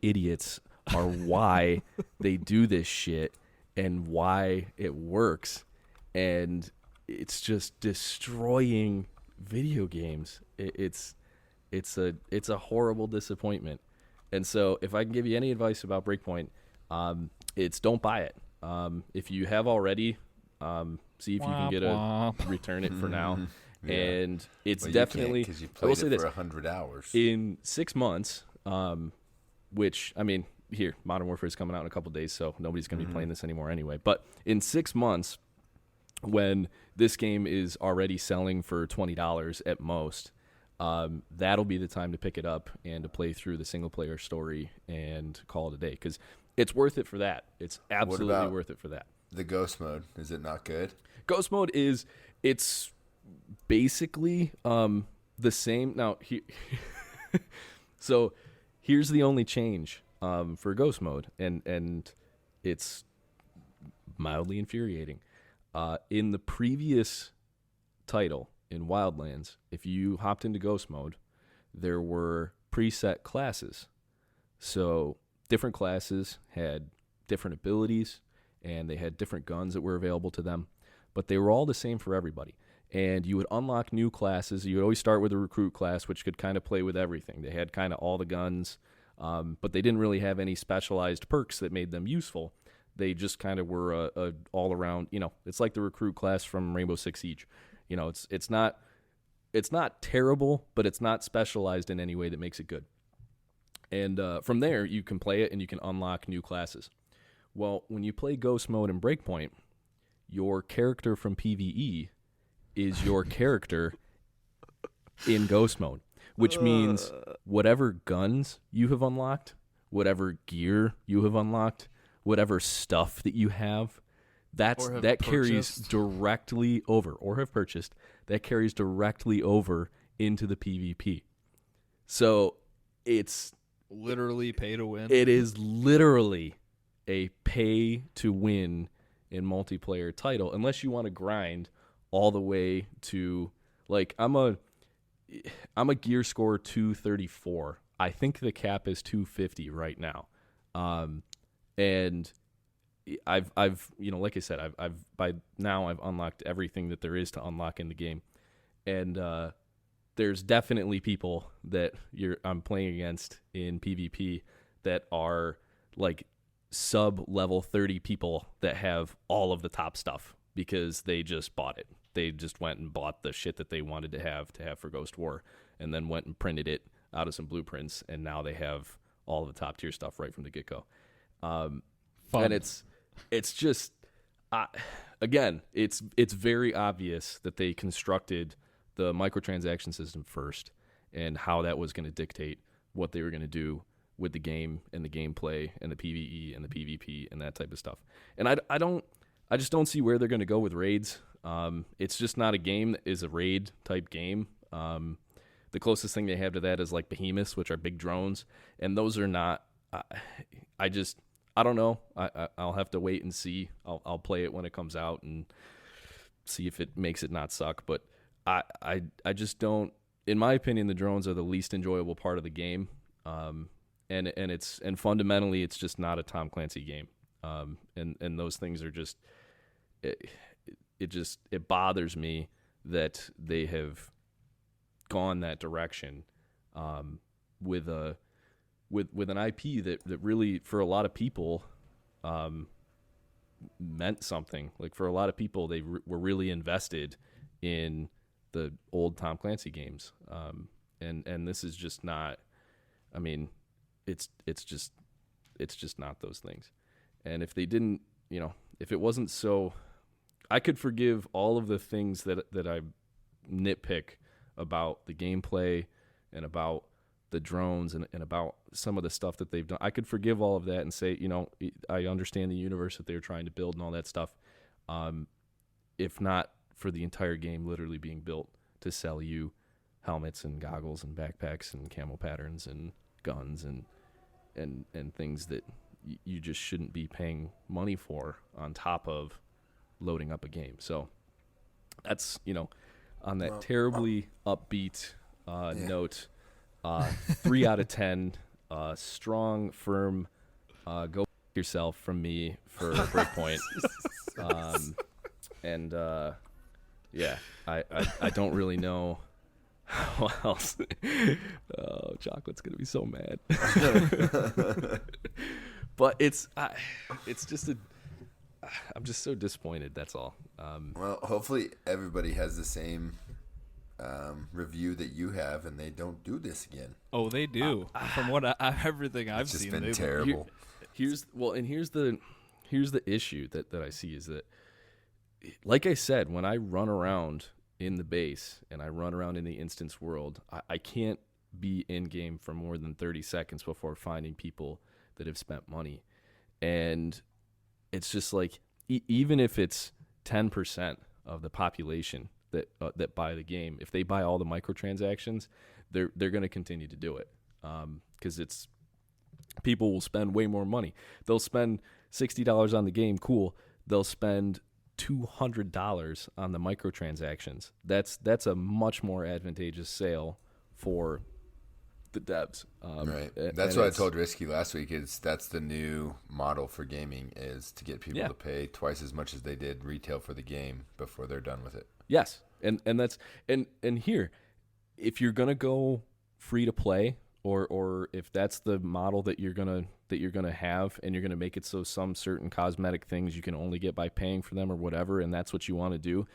idiots are why they do this shit and why it works. And it's just destroying video games. It's a horrible disappointment. And so if I can give you any advice about Breakpoint, it's don't buy it. If you have already, see if you can return it for now. Yeah. And it's definitely, because you played it for 100 hours. In 6 months, which, I mean, here, Modern Warfare is coming out in a couple days, so nobody's going to be playing this anymore anyway. But in 6 months, when this game is already selling for $20 at most, that'll be the time to pick it up and to play through the single-player story and call it a day. Because it's worth it for that. It's absolutely worth it for that. The ghost mode, is it not good? Ghost mode it's basically the same. Now, so here's the only change for ghost mode, and it's mildly infuriating. In the previous title, in Wildlands, if you hopped into ghost mode, there were preset classes. So different classes had different abilities, and they had different guns that were available to them, but they were all the same for everybody. And you would unlock new classes. You would always start with a recruit class, which could kind of play with everything. They had kind of all the guns, but they didn't really have any specialized perks that made them useful. They just kind of were a all-around, it's like the recruit class from Rainbow Six Siege. It's not terrible, but it's not specialized in any way that makes it good. And from there, you can play it and you can unlock new classes. Well, when you play Ghost Mode and Breakpoint, your character from PvE is your character in Ghost Mode, which means whatever guns you have unlocked, whatever gear you have unlocked, whatever stuff that you have, that carries directly over, or have purchased, that carries directly over into the PvP. So it's literally pay to win. It is literally a pay to win in multiplayer title, unless you want to grind all the way to, like, I'm a gear score 234. I think the cap is 250 right now. And I've like I said, I've by now I've unlocked everything that there is to unlock in the game, and there's definitely people that I'm playing against in PvP that are like sub level 30 people that have all of the top stuff because they just bought it. They just went and bought the shit that they wanted to have for Ghost War, and then went and printed it out of some blueprints, and now they have all of the top tier stuff right from the get-go. And it's just again, it's very obvious that they constructed the microtransaction system first, and how that was going to dictate what they were going to do with the game and the gameplay and the PvE and the PvP and that type of stuff. And I just don't see where they're going to go with raids. It's just not a game that is a raid type game. The closest thing they have to that is like behemoths, which are big drones, and those are not. I don't know. I'll have to wait and see. I'll play it when it comes out and see if it makes it not suck. But I just don't. In my opinion, the drones are the least enjoyable part of the game. And fundamentally, it's just not a Tom Clancy game. And those things are just. It bothers me that they have gone that direction with an IP that really, for a lot of people, meant something. Like, for a lot of people, they were really invested in the old Tom Clancy games. And this is just not. I mean, it's just not those things. And if they didn't, if it wasn't so, I could forgive all of the things that I nitpick about the gameplay and about the drones and about some of the stuff that they've done. I could forgive all of that and say, I understand the universe that they're trying to build and all that stuff. If not for the entire game literally being built to sell you helmets and goggles and backpacks and camo patterns and guns and things that you just shouldn't be paying money for on top of loading up a game. So that's, on that terribly upbeat note, 3 out of 10, strong, firm, go yourself from me for Breakpoint. I don't really know how else. Oh, Chocolate's gonna be so mad. But I'm just so disappointed. That's all. Well, hopefully everybody has the same review that you have, and they don't do this again. Oh, they do. From what everything I've It's seen, just been terrible. Here's the issue that I see is that like I said, when I run around in the base and I run around in the instance world, I can't be in game for more than 30 seconds before finding people that have spent money. And it's just like, even if it's 10% of the population that buy the game, if they buy all the microtransactions, they're going to continue to do it, because it's people will spend way more money. They'll spend $60 on the game, cool. They'll spend $200 on the microtransactions. That's a much more advantageous sale for the devs. Right. That's what I told Risky last week. Is that's the new model for gaming, is to get people to pay twice as much as they did retail for the game before they're done with it. Yes, and that's and here, if you're gonna go free to play, or if that's the model that you're gonna have, and you're gonna make it so some certain cosmetic things you can only get by paying for them or whatever, and that's what you want to do.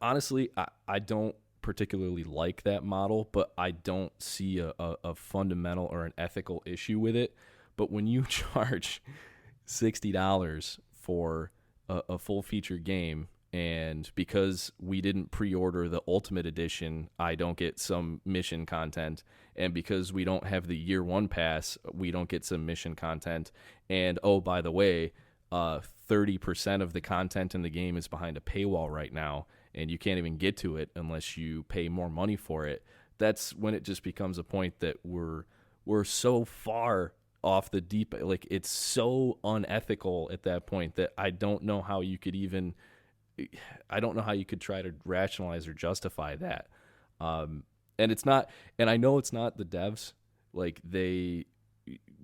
Honestly, I don't particularly like that model, but I don't see a fundamental or an ethical issue with it. But when you charge $60 for a full feature game, and because we didn't pre-order the Ultimate Edition, I don't get some mission content, and because we don't have the year one pass, we don't get some mission content, and oh, by the way, 30% of the content in the game is behind a paywall right now, and you can't even get to it unless you pay more money for it. That's when it just becomes a point that we're so far off the deep, like, it's so unethical at that point that I don't know how you could try to rationalize or justify that. And it's not, and I know it's not the devs. Like, the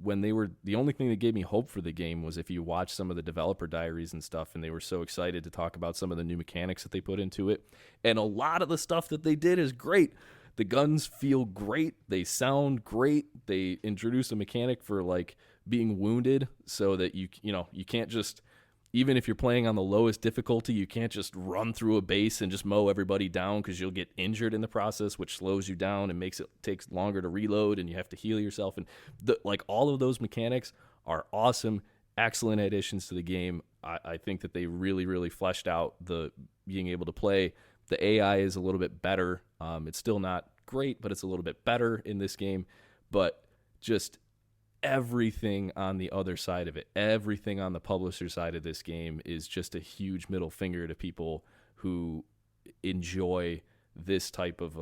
only thing that gave me hope for the game was if you watch some of the developer diaries and stuff, and they were so excited to talk about some of the new mechanics that they put into it. And a lot of the stuff that they did is great. The guns feel great. They sound great. They introduced a mechanic for, like, being wounded, so that you can't just, even if you're playing on the lowest difficulty, you can't just run through a base and just mow everybody down, because you'll get injured in the process, which slows you down and takes longer to reload, and you have to heal yourself. And all of those mechanics are awesome, excellent additions to the game. I think that they really, really fleshed out the being able to play. The AI is a little bit better. It's still not great, but it's a little bit better in this game. But just everything on the other side of it, everything on the publisher side of this game is just a huge middle finger to people who enjoy this type of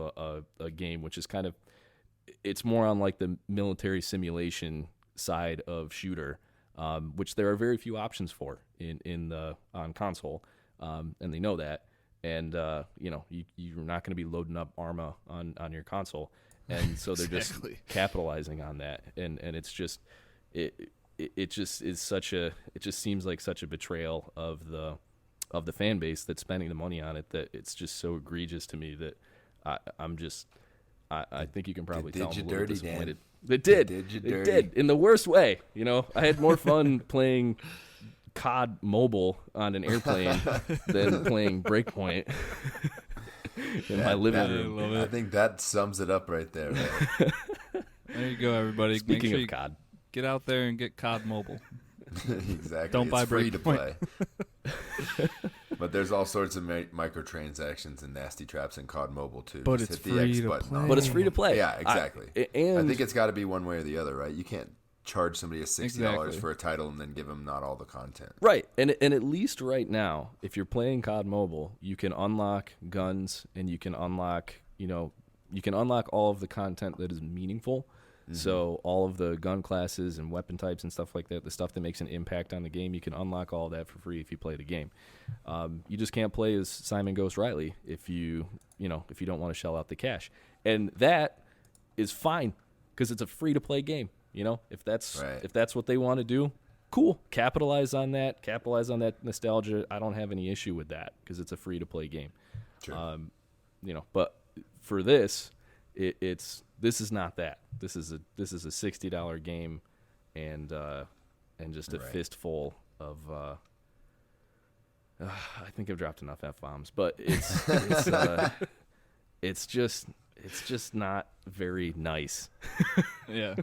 a game, which is kind of, it's more on like the military simulation side of shooter, which there are very few options for on console, and they know that. And you're not going to be loading up Arma on your console. And so they're just capitalizing on that, and it's just it just seems like such a betrayal of the fan base that's spending the money on it, that it's just so egregious to me that I think you can probably tell I'm a little disappointed. It did in the worst way. I had more fun playing COD Mobile on an airplane than playing Breakpoint. In my living room. I think that sums it up right there. Right? There you go, everybody. Speaking Make sure of COD, get out there and get COD Mobile. Exactly. Don't buy free Breakpoint. to play. But there's all sorts of microtransactions and nasty traps in COD Mobile too. But Just it's hit the X free to button play. on but it. it's free to play. Yeah, exactly. And I think it's got to be one way or the other, right? You can't charge somebody $60 Exactly. for a title and then give them not all the content. right, and at least right now, if you're playing COD Mobile, you can unlock guns, and you can unlock all of the content that is meaningful. Mm-hmm. So all of the gun classes and weapon types and stuff like that, the stuff that makes an impact on the game, you can unlock all that for free if you play the game. You just can't play as Simon Ghost Riley if you don't want to shell out the cash, and that is fine because it's a free to play game. If that's what they want to do, cool. Capitalize on that nostalgia. I don't have any issue with that because it's a free to play game. Sure. But for this, this is not that. This is a $60 game, and just a fistful of. I think I've dropped enough F-bombs, but it's just not very nice. Yeah.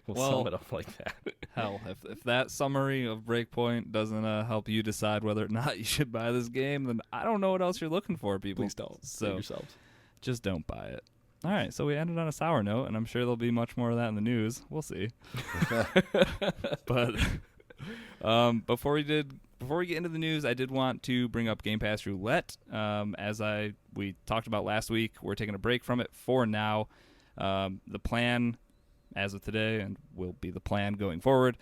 We'll sum it up like that. Hell, if that summary of Breakpoint doesn't help you decide whether or not you should buy this game, then I don't know what else you're looking for, people. Please don't. So Save yourselves. just don't buy it. All right, so we ended on a sour note, and I'm sure there'll be much more of that in the news. We'll see. But before we get into the news, I did want to bring up Game Pass Roulette. We talked about last week, we're taking a break from it for now. The plan as of today, and will be the plan going forward,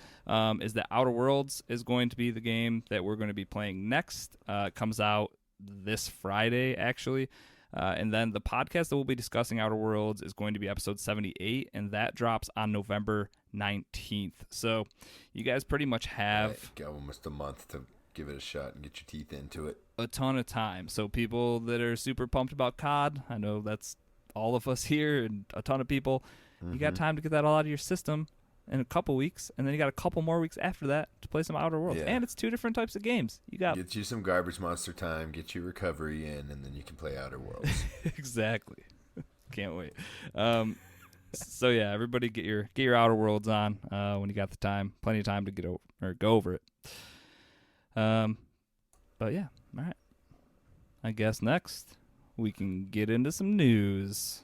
is that Outer Worlds is going to be the game that we're going to be playing next. It comes out this Friday, actually. And then the podcast that we'll be discussing Outer Worlds is going to be episode 78, and that drops on November 19th. So you guys pretty much have got almost a month to give it a shot and get your teeth into it. A ton of time. So people that are super pumped about COD, I know that's all of us here and a ton of people, you got time to get that all out of your system in a couple weeks, and then you got a couple more weeks after that to play some Outer Worlds. Yeah. And it's 2 different types of games. You got Get you some garbage monster time, get your recovery in, and then you can play Outer Worlds. Exactly. Can't wait. So yeah, everybody get your Outer Worlds on when you got the time. Plenty of time to go over it. But yeah, all right. I guess next we can get into some news.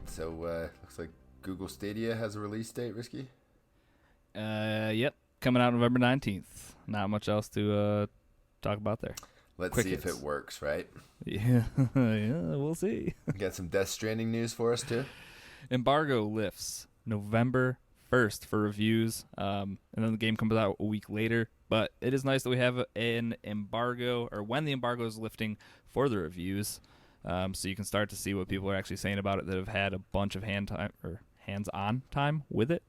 So, looks like Google Stadia has a release date, Risky? Yep. Coming out November 19th. Not much else to talk about there. Let's Quick see if hits. it works, right? Yeah, we'll see. You got some Death Stranding news for us, too? Embargo lifts November 1st for reviews, and then the game comes out a week later. But it is nice that we have an embargo, or when the embargo is lifting for the reviews. So you can start to see what people are actually saying about it that have had a bunch of hands-on time with it.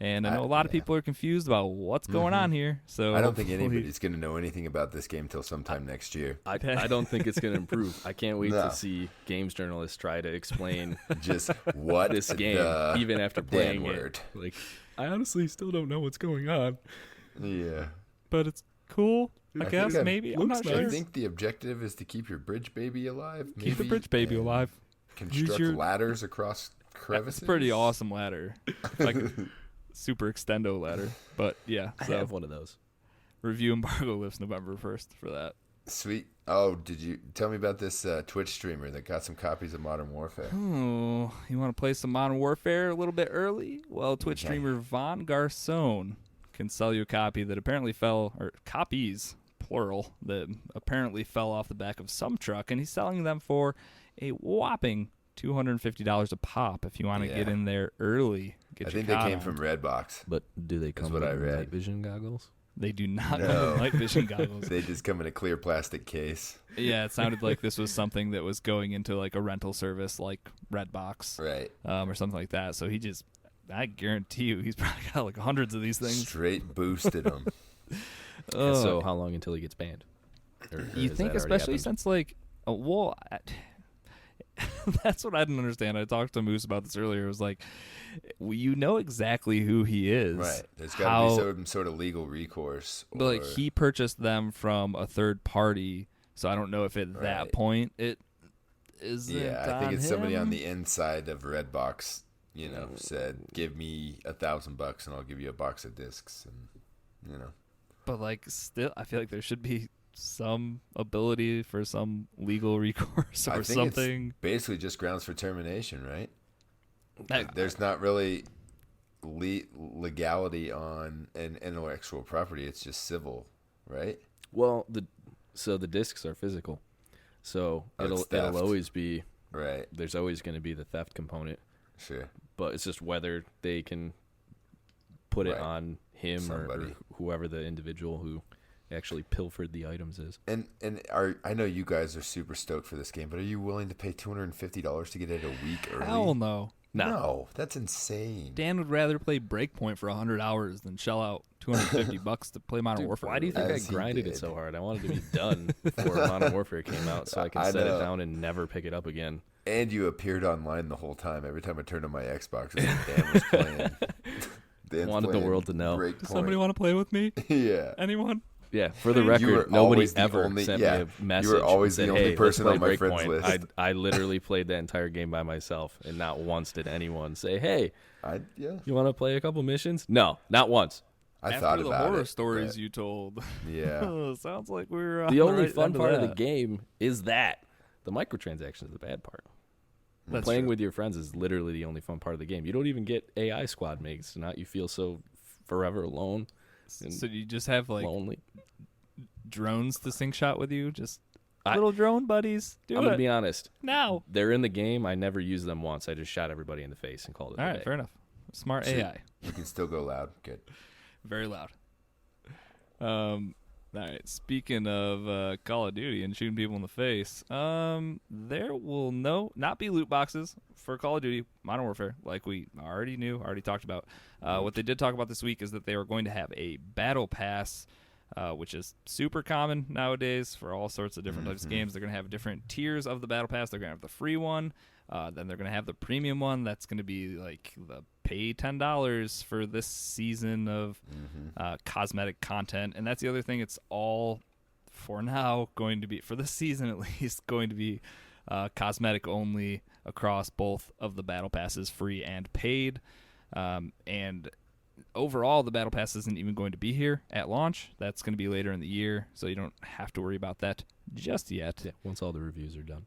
And I know a lot of people are confused about what's going on here. So I don't think anybody's going to know anything about this game till sometime next year. I don't think it's going to improve. I can't wait to see games journalists try to explain just what this game, even after playing it. Like, I honestly still don't know what's going on. Yeah. But it's cool. I guess, maybe. I'm not sure. I think the objective is to keep your bridge baby alive. Maybe, keep the bridge baby alive. Construct ladders across crevices. It's a pretty awesome ladder. Like a super extendo ladder. But yeah. So I have one of those. Review embargo lifts November 1st for that. Sweet. Oh, did you tell me about this Twitch streamer that got some copies of Modern Warfare? Oh, you want to play some Modern Warfare a little bit early? Well, Twitch streamer Von Garcon can sell you a copy that apparently copies, plural, that apparently fell off the back of some truck, and he's selling them for a whopping $250 a pop if you want to get in there early. I think they came from Redbox. But do they come with night vision goggles? They do not come with night vision goggles. They just come in a clear plastic case. Yeah, it sounded like this was something that was going into like a rental service like Redbox. Right. Or something like that. So I guarantee you he's probably got like hundreds of these things. Straight boosted them. So how long until he gets banned? You think especially since like, that's what I didn't understand. I talked to Moose about this earlier. It was like, you know exactly who he is. Right. There's got to be some sort of legal recourse. But like he purchased them from a third party, so I don't know if at that point it isn't. Yeah, I think it's somebody on the inside of Redbox, said, give me $1,000 and I'll give you a box of discs. And, But like still, I feel like there should be some ability for some legal recourse or something. It's basically just grounds for termination, right? There's not really legality on an intellectual property. It's just civil, right? Well, the discs are physical, so it'll always be right. There's always going to be the theft component. Sure, but it's just whether they can put it on him or whoever the individual who actually pilfered the items is. And I know you guys are super stoked for this game, but are you willing to pay $250 to get it a week early? Hell no. No, that's insane. Dan would rather play Breakpoint for 100 hours than shell out $250 to play Modern Warfare. Why do you think I grinded it so hard? I wanted to be done before Modern Warfare came out so I could set it down and never pick it up again. And you appeared online the whole time. Every time I turned on my Xbox, it was like Dan was playing. Wanted the world to know. Does somebody want to play with me? Yeah. Anyone? Yeah, for the You were record, nobody always the ever only- sent yeah, me a message. you were always and the said, only hey, person let's on play my friends Breakpoint. list. I literally played that entire game by myself, and not once did anyone say, hey, Yeah, you want to play a couple missions? No, not once. I After thought the about horror it, stories but- you told. Yeah, Sounds like we're The only right fun into part of the that. game is that. The microtransactions is the bad part. That's Playing true. with your friends is literally the only fun part of the game. You don't even get AI squad mates, so not you feel so forever alone and So you just have like lonely. drones to sync shot with you, just I- little drone buddies. Do I'm it going to be honest. now. They're in the game. I never used them once. I just shot everybody in the face and called it All a right, day. fair enough. Smart So- AI, you can still go loud. Good. very loud. All right. Speaking of Call of Duty and shooting people in the face, there will not be loot boxes for Call of Duty Modern Warfare, like we already talked about. What they did talk about this week is that they were going to have a battle pass, which is super common nowadays for all sorts of different types of games. They're going to have different tiers of the battle pass. They're going to have the free one. Then they're going to have the premium one. That's going to be like the pay $10 for this season of cosmetic content. And that's the other thing. It's all, for now, going to be, for this season at least, going to be cosmetic only across both of the battle passes, free and paid. And overall, the battle pass isn't even going to be here at launch. That's going to be later in the year, so you don't have to worry about that just yet. Yeah, once all the reviews are done.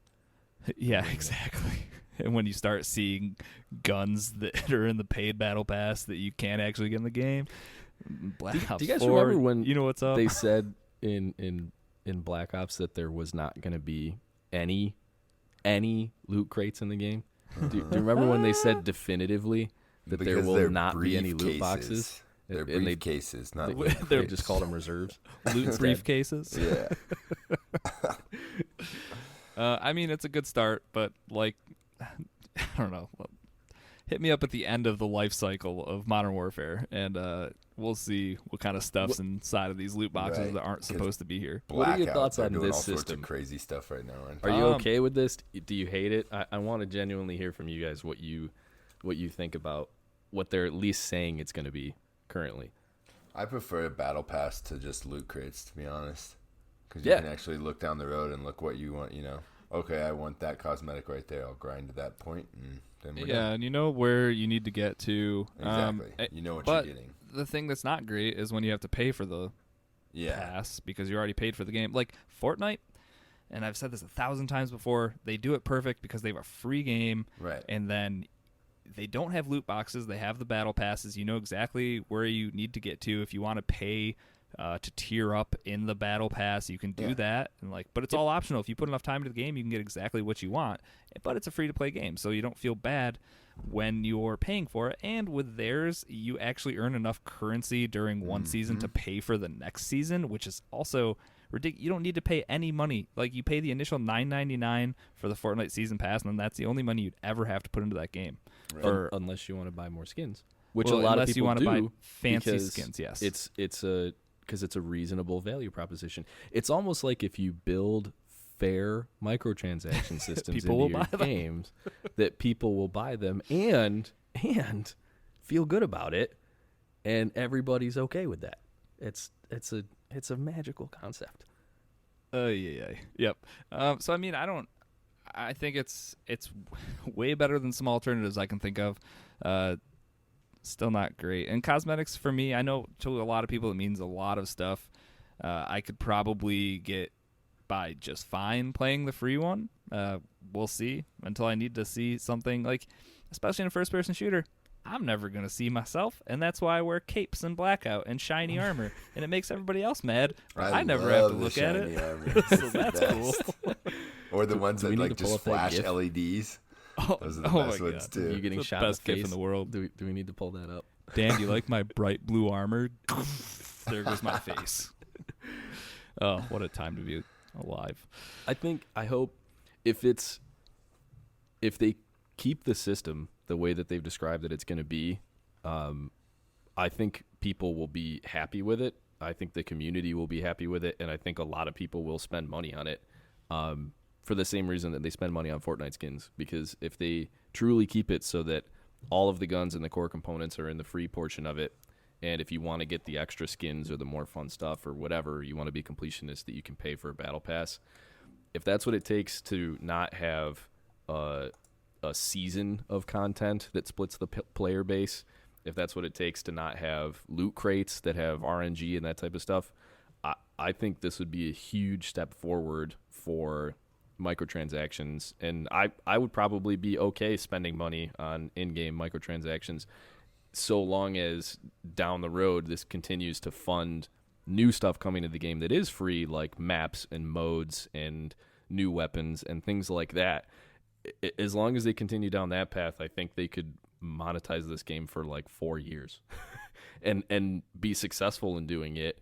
Yeah, exactly. And when you start seeing guns that are in the paid battle pass that you can't actually get in the game, Black Ops Do you guys 4, remember when you know what's up? they said in Black Ops that there was not going to be any loot crates in the game? Do you remember when they said definitively that there Because will they're not be any loot briefcases. boxes? They're And they- briefcases, not They, loot they crates. just called them reserves. Loot briefcases. Yeah. I mean, it's a good start, but like, I don't know. Hit me up at the end of the life cycle of Modern Warfare, and we'll see what kind of stuff's inside of these loot boxes Right, that aren't 'cause supposed to be here. What are your Blackouts thoughts are on doing this all sorts system? of crazy stuff right now, Ryan. Are you Um, okay with this? Do you hate it? I want to genuinely hear from you guys what you think about what they're at least saying it's going to be currently. I prefer a battle pass to just loot crates, to be honest, because Yeah. you can actually look down the road and look what you want. Okay, I want that cosmetic right there. I'll grind to that point, and then we're Yeah, done. and you know where you need to get to. Exactly. You know what but you're getting. the thing that's not great is when you have to pay for the Yeah. pass because you already paid for the game. Like Fortnite, and I've said this 1,000 times before, they do it perfect because they have a free game, Right. and then they don't have loot boxes. They have the battle passes. You know exactly where you need to get to. If you want to pay to tier up in the battle pass, you can do Yeah. that. And but it's all optional. If you put enough time into the game, you can get exactly what you want. But it's a free to play game, so you don't feel bad when you're paying for it. And with theirs, you actually earn enough currency during one season to pay for the next season, which is also ridiculous. You don't need to pay any money. Like, you pay the initial $9.99 for the Fortnite season pass, and then that's the only money you'd ever have to put into that game. Right. Or Unless you want to buy more skins, which well, a lot of unless people you want to do buy fancy because skins. Yes, it's a reasonable value proposition. It's almost like if you build fair microtransaction systems People will into your buy them. games, that people will buy them and feel good about it, and everybody's okay with that. It's a magical concept. yeah. Yep. So I mean, I think it's way better than some alternatives I can think of. Still not great. And cosmetics for me, I know to a lot of people it means a lot of stuff. I could probably get by just fine playing the free one. We'll see until I need to see something like, especially in a first-person shooter. I'm never going to see myself, and that's why I wear capes and blackout and shiny armor, and it makes everybody else mad. But I never have to love the look at shiny it. armor. It's So the that's best. cool. Or the ones do we that need like to pull just up that flash GIF? LEDs. Oh, Those are the oh best my ones God. You too. getting The shot best in the gif face? in the world. Do we need to pull that up? Dan, you like my bright blue armor? There goes my face. Oh, what a time to be alive. I hope if they keep the system the way that they've described that it's going to be, I think people will be happy with it. I think the community will be happy with it, and I think a lot of people will spend money on it for the same reason that they spend money on Fortnite skins, because if they truly keep it so that all of the guns and the core components are in the free portion of it, And if you want to get the extra skins or the more fun stuff or whatever, you want to be completionist, that you can pay for a battle pass. If that's what it takes to not have a season of content that splits the player base, if that's what it takes to not have loot crates that have RNG and that type of stuff, I think this would be a huge step forward for microtransactions. And I would probably be okay spending money on in-game microtransactions so long as down the road this continues to fund new stuff coming to the game that is free, like maps and modes and new weapons and things like that. As long as they continue down that path, I think they could monetize this game for like 4 years and be successful in doing it.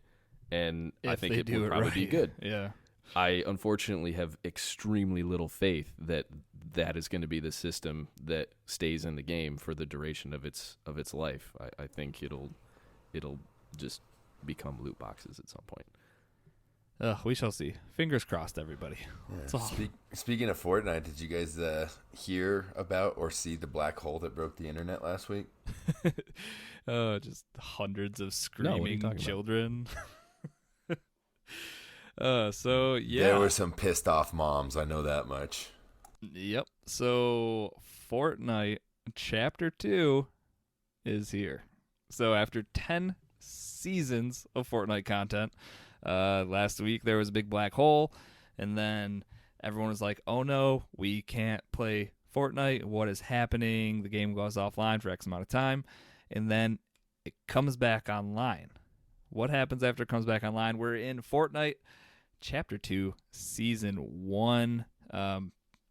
And I think it would probably be good. Yeah. I unfortunately have extremely little faith that that is going to be the system that stays in the game for the duration of its life. I think it'll just become loot boxes at some point. We shall see. Fingers crossed, everybody. Yeah. Speaking of Fortnite, did you guys hear about or see the black hole that broke the internet last week? Just hundreds of screaming children. So yeah, there were some pissed off moms. I know that much. Yep. So Fortnite Chapter 2 is here. So after 10 seasons of Fortnite content, last week there was a big black hole, and then everyone was like, "Oh no, we can't play Fortnite. What is happening?" The game goes offline for X amount of time, and then it comes back online. What happens after it comes back online? We're in Fortnite Chapter 2, Season 1.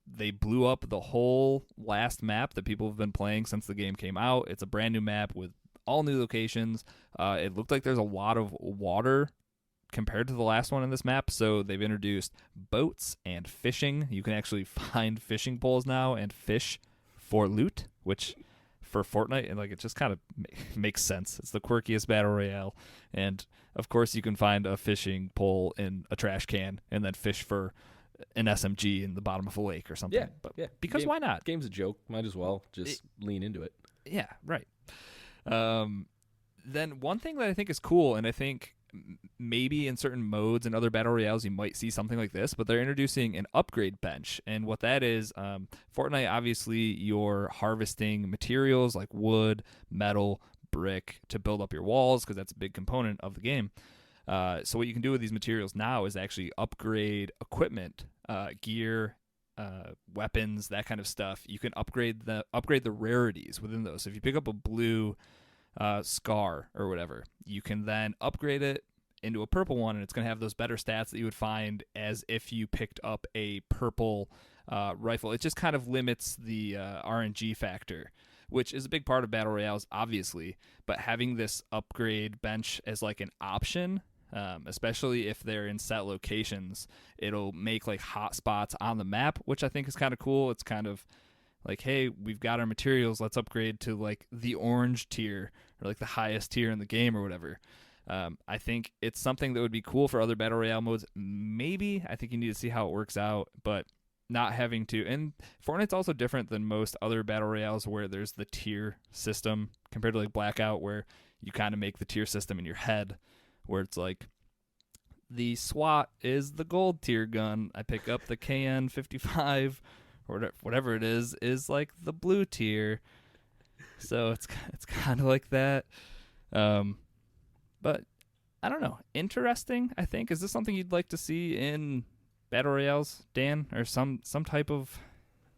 They blew up the whole last map that people have been playing since the game came out. It's a brand new map with all new locations. It looked like there's a lot of water compared to the last one in this map, so they've introduced boats and fishing. You can actually find fishing poles now and fish for loot, which for Fortnite, and like it just kind of makes sense. It's the quirkiest battle royale, and of course you can find a fishing pole in a trash can and then fish for an SMG in the bottom of a lake or something. Yeah. Because why not? Game's a joke. Might as well just lean into it. Yeah, right. Then one thing that I think is cool, and I think maybe in certain modes and other battle royales you might see something like this, but they're introducing an upgrade bench. And what that is, Fortnite, obviously you're harvesting materials like wood, metal, brick to build up your walls, because that's a big component of the game. So what you can do with these materials now is actually upgrade equipment, gear, weapons, that kind of stuff. You can upgrade the rarities within those. So if you pick up a blue scar or whatever, you can then upgrade it into a purple one, and it's going to have those better stats that you would find as if you picked up a purple rifle. It just kind of limits the RNG factor, which is a big part of battle royales, obviously, but having this upgrade bench as like an option, especially if they're in set locations, it'll make like hot spots on the map, which I think is kind of cool. It's kind of like, hey, we've got our materials, let's upgrade to like the orange tier or like the highest tier in the game or whatever. I think it's something that would be cool for other battle royale modes. Maybe. I think you need to see how it works out, but not having to. And Fortnite's also different than most other battle royales where there's the tier system compared to like Blackout, where you kind of make the tier system in your head, where it's like the SWAT is the gold tier gun. I pick up the KN55 or whatever it is like the blue tier. So it's kind of like that. But I don't know. Interesting, I think. Is this something you'd like to see in battle royales, Dan, or some type of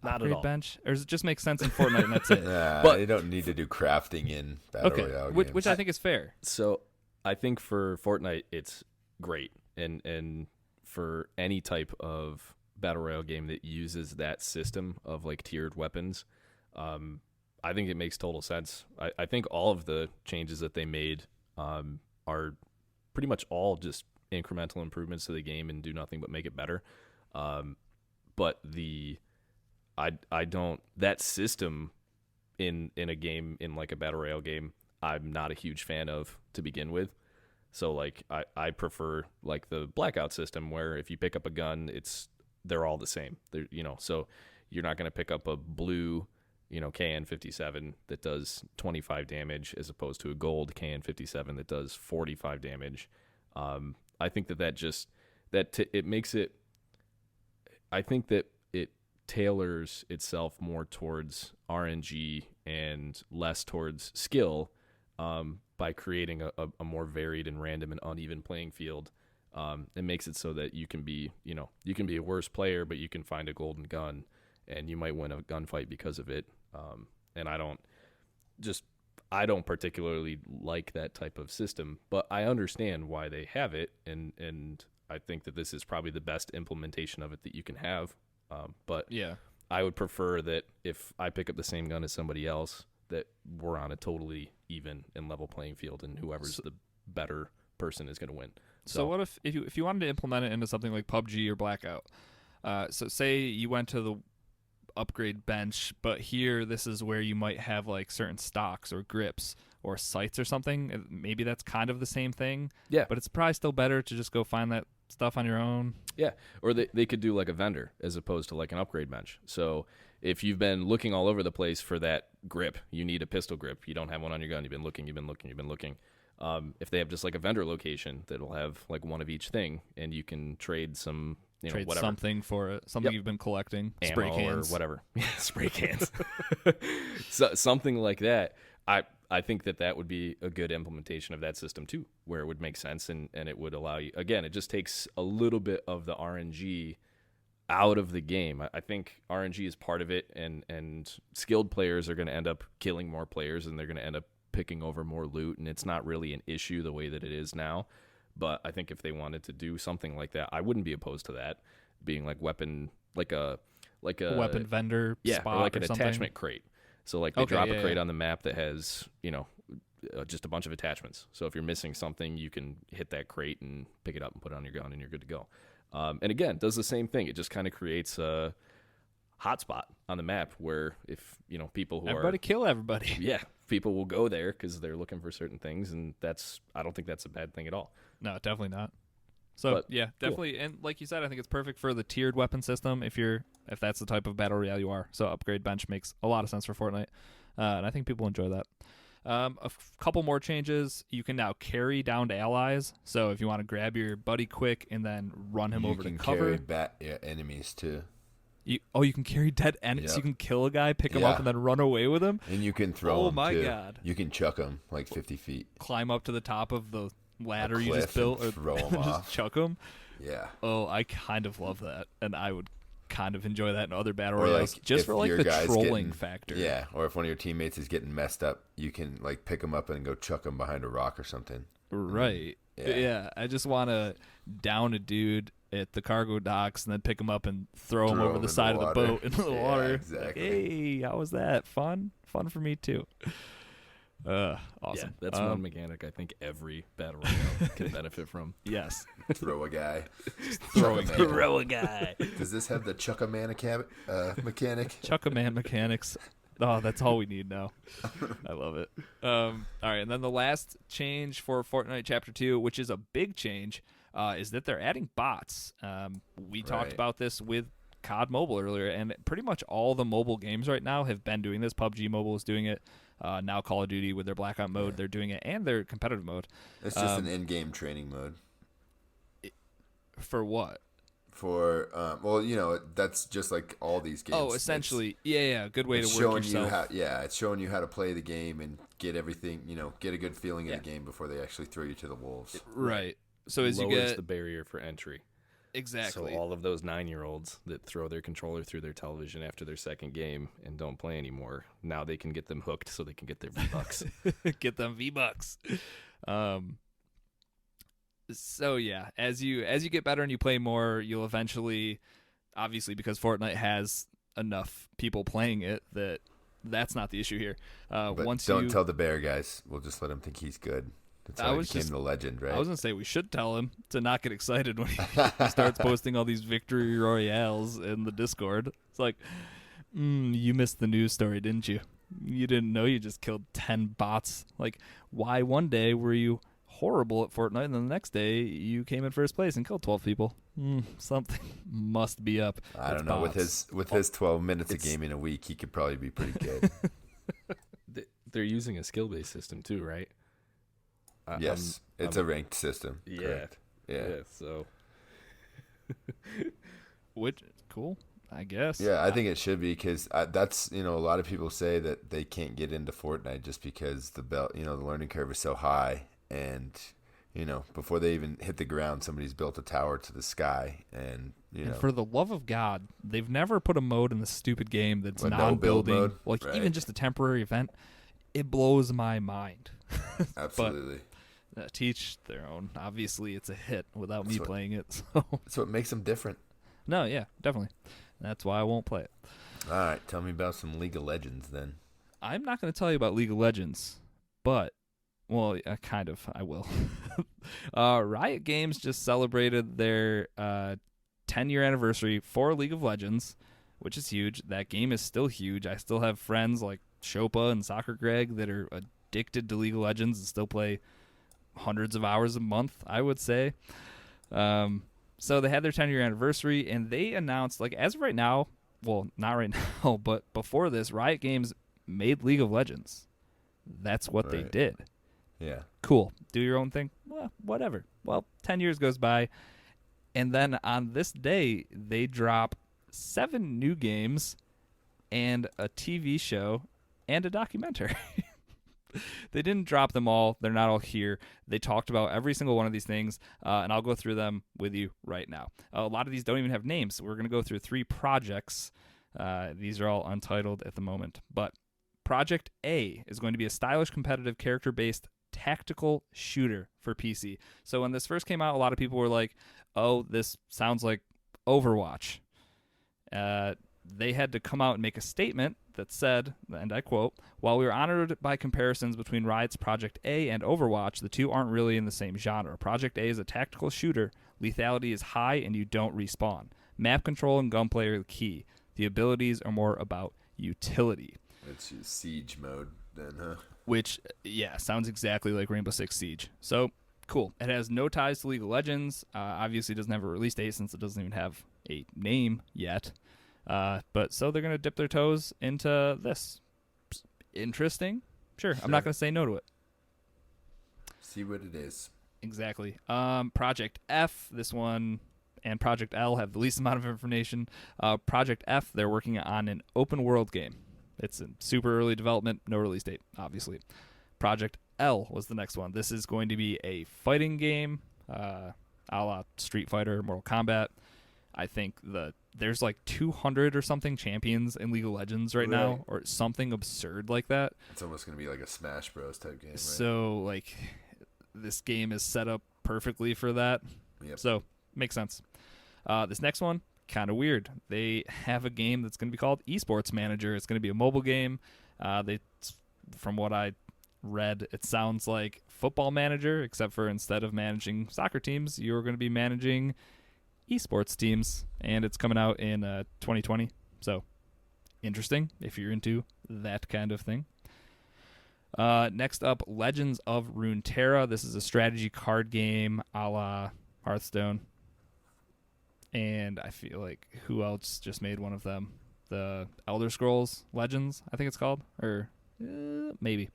upgrade bench, or does it just make sense in Fortnite and that's it? Yeah, but you don't need to do crafting in battle royale games. Which I think is fair. So I think for Fortnite it's great, and for any type of battle royale game that uses that system of like tiered weapons, I think it makes total sense. I think all of the changes that they made are pretty much all just incremental improvements to the game and do nothing but make it better. But I don't, that system in a game, in like a battle royale game, I'm not a huge fan of to begin with. So like I prefer like the Blackout system, where if you pick up a gun, they're all the same. So you're not going to pick up a blue KN57 that does 25 damage as opposed to a gold KN57 that does 45 damage. I think it makes it. I think that it tailors itself more towards RNG and less towards skill by creating a more varied and random and uneven playing field. It makes it so that you can be a worse player, but you can find a golden gun, and you might win a gunfight because of it. And I don't particularly like that type of system, but I understand why they have it, and I think that this is probably the best implementation of it that you can have. But Yeah. I would prefer that if I pick up the same gun as somebody else, that we're on a totally even and level playing field, and whoever's the better person is going to win. So what if you wanted to implement it into something like PUBG or Blackout? So say you went to the upgrade bench, but here this is where you might have like certain stocks or grips or sights or something. Maybe that's kind of the same thing. Yeah. But it's probably still better to just go find that stuff on your own. Yeah, or they could do like a vendor as opposed to like an upgrade bench. So if you've been looking all over the place for that grip, you need a pistol grip. You don't have one on your gun. You've been looking. If they have just like a vendor location that'll have like one of each thing, and you can trade some, Trade whatever. something for it, something you've been collecting, spray Ammo cans or whatever. Spray cans. So something like that. I think that would be a good implementation of that system too, where it would make sense and it would allow you. Again, it just takes a little bit of the RNG out of the game. I think RNG is part of it, and skilled players are going to end up killing more players, and they're going to end up picking over more loot, and it's not really an issue the way that it is now. But I think if they wanted to do something like that, I wouldn't be opposed to that being like weapon, like a weapon vendor, spot or like an something. attachment crate. So like they drop a crate yeah. on the map that has just a bunch of attachments. So if you're missing something, you can hit that crate and pick it up and put it on your gun, and you're good to go. And again, does the same thing. It just kind of creates a hotspot on the map where if people who everybody kill everybody. Yeah, people will go there because they're looking for certain things, and I don't think that's a bad thing at all. No, definitely not. So But, yeah, definitely, cool. And like you said, I think it's perfect for the tiered weapon system if that's the type of battle royale you are. So upgrade bench makes a lot of sense for Fortnite, and I think people enjoy that. Couple more changes. You can now carry downed allies. So if you want to grab your buddy quick and then run him over to cover, you can carry enemies too. You can carry dead enemies. Yep. You can kill a guy, pick him up, and then run away with him. And you can throw him. Oh my too. god! You can chuck him like 50 feet. Climb up to the top of the ladder you cliff just built, or throw him off. just chuck him. Yeah. Oh, I kind of love that, and I would kind of enjoy that in other battle Or royales, like just for like your the guy's trolling getting- factor. Yeah, or if one of your teammates is getting messed up, you can like pick him up and go chuck him behind a rock or something. Right. Yeah. I just want to down a dude at the cargo docks and then pick him up and throw him over the side of the boat into the water. Exactly. Like, hey, how was that? Fun for me too. Awesome. Yeah, that's one mechanic I think every battle royale can benefit from. Yes. Throw a guy. Throw a guy. Does this have the chuck a man mechanic? Chuck a man mechanics. Oh, that's all we need now. I love it. All right, and then the last change for Fortnite Chapter 2, which is a big change, is that they're adding bots. We talked Right. about this with COD Mobile earlier, and pretty much all the mobile games right now have been doing this. PUBG Mobile is doing it. Now Call of Duty with their Blackout mode, they're doing it, and their competitive mode. It's just an in-game training mode. For what? For that's just like all these games. Oh, essentially, yeah, good way to it's work showing yourself. it's showing you how to play the game and get everything, get a good feeling of the game before they actually throw you to the wolves. Right. So as you Lowers get the barrier for entry. exactly. So all of those 9-year-olds that throw their controller through their television after their second game and don't play anymore, now they can get them hooked so they can get their V-Bucks. Get them V-Bucks. So yeah, as you get better and you play more, you'll eventually, obviously because Fortnite has enough people playing it, that's not the issue here. But Once don't tell the bear guys. We'll just let him think he's good. That's how he became the legend, right? I was gonna say we should tell him to not get excited when he starts posting all these victory royales in the Discord. It's like, you missed the news story, didn't you? You didn't know you just killed 10 bots. Like, why one day were you horrible at Fortnite, and then the next day you came in first place and killed 12 people. Something must be up. I It's don't know. bots. With his 12 minutes of gaming a week, he could probably be pretty good. They're using a skill-based system too, right? Yes, it's a ranked system. Yeah. Correct. Yeah. So Which cool, I guess. Yeah, I think it should be because that's, a lot of people say that they can't get into Fortnite just because the learning curve is so high, and before they even hit the ground, somebody's built a tower to the sky, and And for the love of God, they've never put a mode in the stupid game that's A no-build non-building, mode? like Right. even just a temporary event. It blows my mind. absolutely. Teach their own. Obviously, it's a hit without me That's what- playing it. So That's what makes them different. no, yeah, definitely. That's why I won't play it. All right, tell me about some League of Legends then. I'm not going to tell you about League of Legends, but, well, kind of, I will. Riot Games just celebrated their 10-year anniversary for League of Legends, which is huge. That game is still huge. I still have friends like Shopa and Soccer Greg that are addicted to League of Legends and still play hundreds of hours a month, I would say. So they had their 10-year anniversary, and they announced, like, as of right now, well, not right now, but before this, Riot Games made League of Legends. That's what they Right. did. Yeah. Cool. Do your own thing. Well, whatever. Well, 10 years goes by, and then on this day, they drop 7 new games and a TV show and a documentary. They didn't drop them all. They're not all here. They talked about every single one of these things, and I'll go through them with you right now. A lot of these don't even have names. We're going to go through 3 projects. These are all untitled at the moment. But Project A is going to be a stylish, competitive, character-based tactical shooter for PC. So when this first came out, a lot of people were like, oh, this sounds like Overwatch. They had to come out and make a statement that said, and I quote, "While we are honored by comparisons between Riot's Project A and Overwatch, the two aren't really in the same genre. Project A is a tactical shooter. Lethality is high and you don't respawn. Map control and gunplay are the key. The abilities are more about utility." It's siege mode then, huh? Which, yeah, sounds exactly like Rainbow Six Siege. So, cool. It has no ties to League of Legends. Obviously, it doesn't have a release date since it doesn't even have a name yet. But so they're going to dip their toes into this. Interesting. Sure. I'm not going to say no to it. See what it is. Exactly. Project F, this one, and Project L have the least amount of information. Project F, they're working on an open world game. It's in super early development, no release date, obviously. Project L was the next one. This is going to be a fighting game, a la Street Fighter, Mortal Kombat. I think there's like 200 or something champions in League of Legends right now, or something absurd like that. It's almost going to be like a Smash Bros. Type game, right? So, like, this game is set up perfectly for that. Yep. So, makes sense. This next one, kind of weird. They have a game that's going to be called Esports Manager. It's going to be a mobile game. From what I read, it sounds like Football Manager, except for instead of managing soccer teams, you're going to be managing esports teams, and it's coming out in 2020. So, interesting if you're into that kind of thing. Next up, Legends of Runeterra. This is a strategy card game a la Hearthstone. And I feel like who else just made one of them? The Elder Scrolls Legends, I think it's called. Or maybe.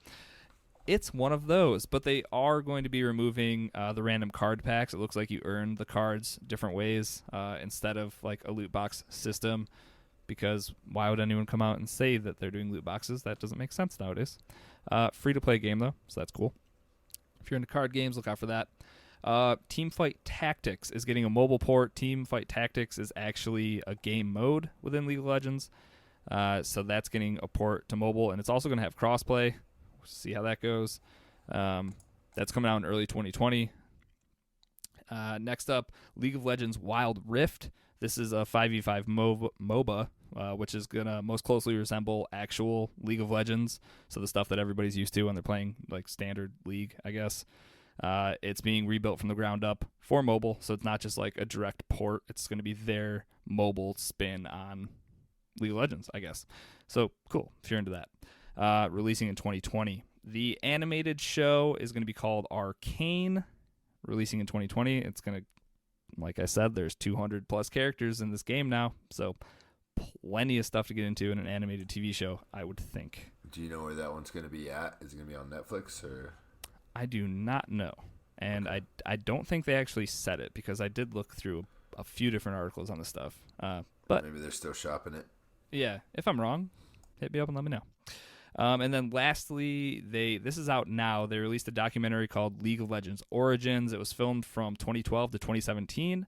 It's one of those, but they are going to be removing the random card packs. It looks like you earn the cards different ways instead of like a loot box system, because why would anyone come out and say that they're doing loot boxes? That doesn't make sense nowadays. Free-to-play game, though, so that's cool. If you're into card games, look out for that. Teamfight Tactics is getting a mobile port. Teamfight Tactics is actually a game mode within League of Legends, so that's getting a port to mobile, and it's also going to have crossplay. We'll see how that goes. That's coming out in early 2020. Next up, League of Legends Wild Rift. This is a 5v5 MOBA, which is going to most closely resemble actual League of Legends, so the stuff that everybody's used to when they're playing like standard League, I guess. It's being rebuilt from the ground up for mobile, so it's not just like a direct port. It's going to be their mobile spin on League of Legends, I guess. So cool if you're into that. Releasing in 2020. The animated show is going to be called Arcane, releasing in 2020. It's going to, like I said, there's 200 plus characters in this game now, so plenty of stuff to get into in an animated TV show, I would think. Do you know where that one's going to be at? Is it going to be on Netflix or? I do not know, and Okay. I don't think they actually said it because I did look through a few different articles on this stuff. But Maybe they're still shopping it. yeah, if I'm wrong, hit me up and let me know. And then lastly, this is out now. They released a documentary called League of Legends Origins. It was filmed from 2012 to 2017,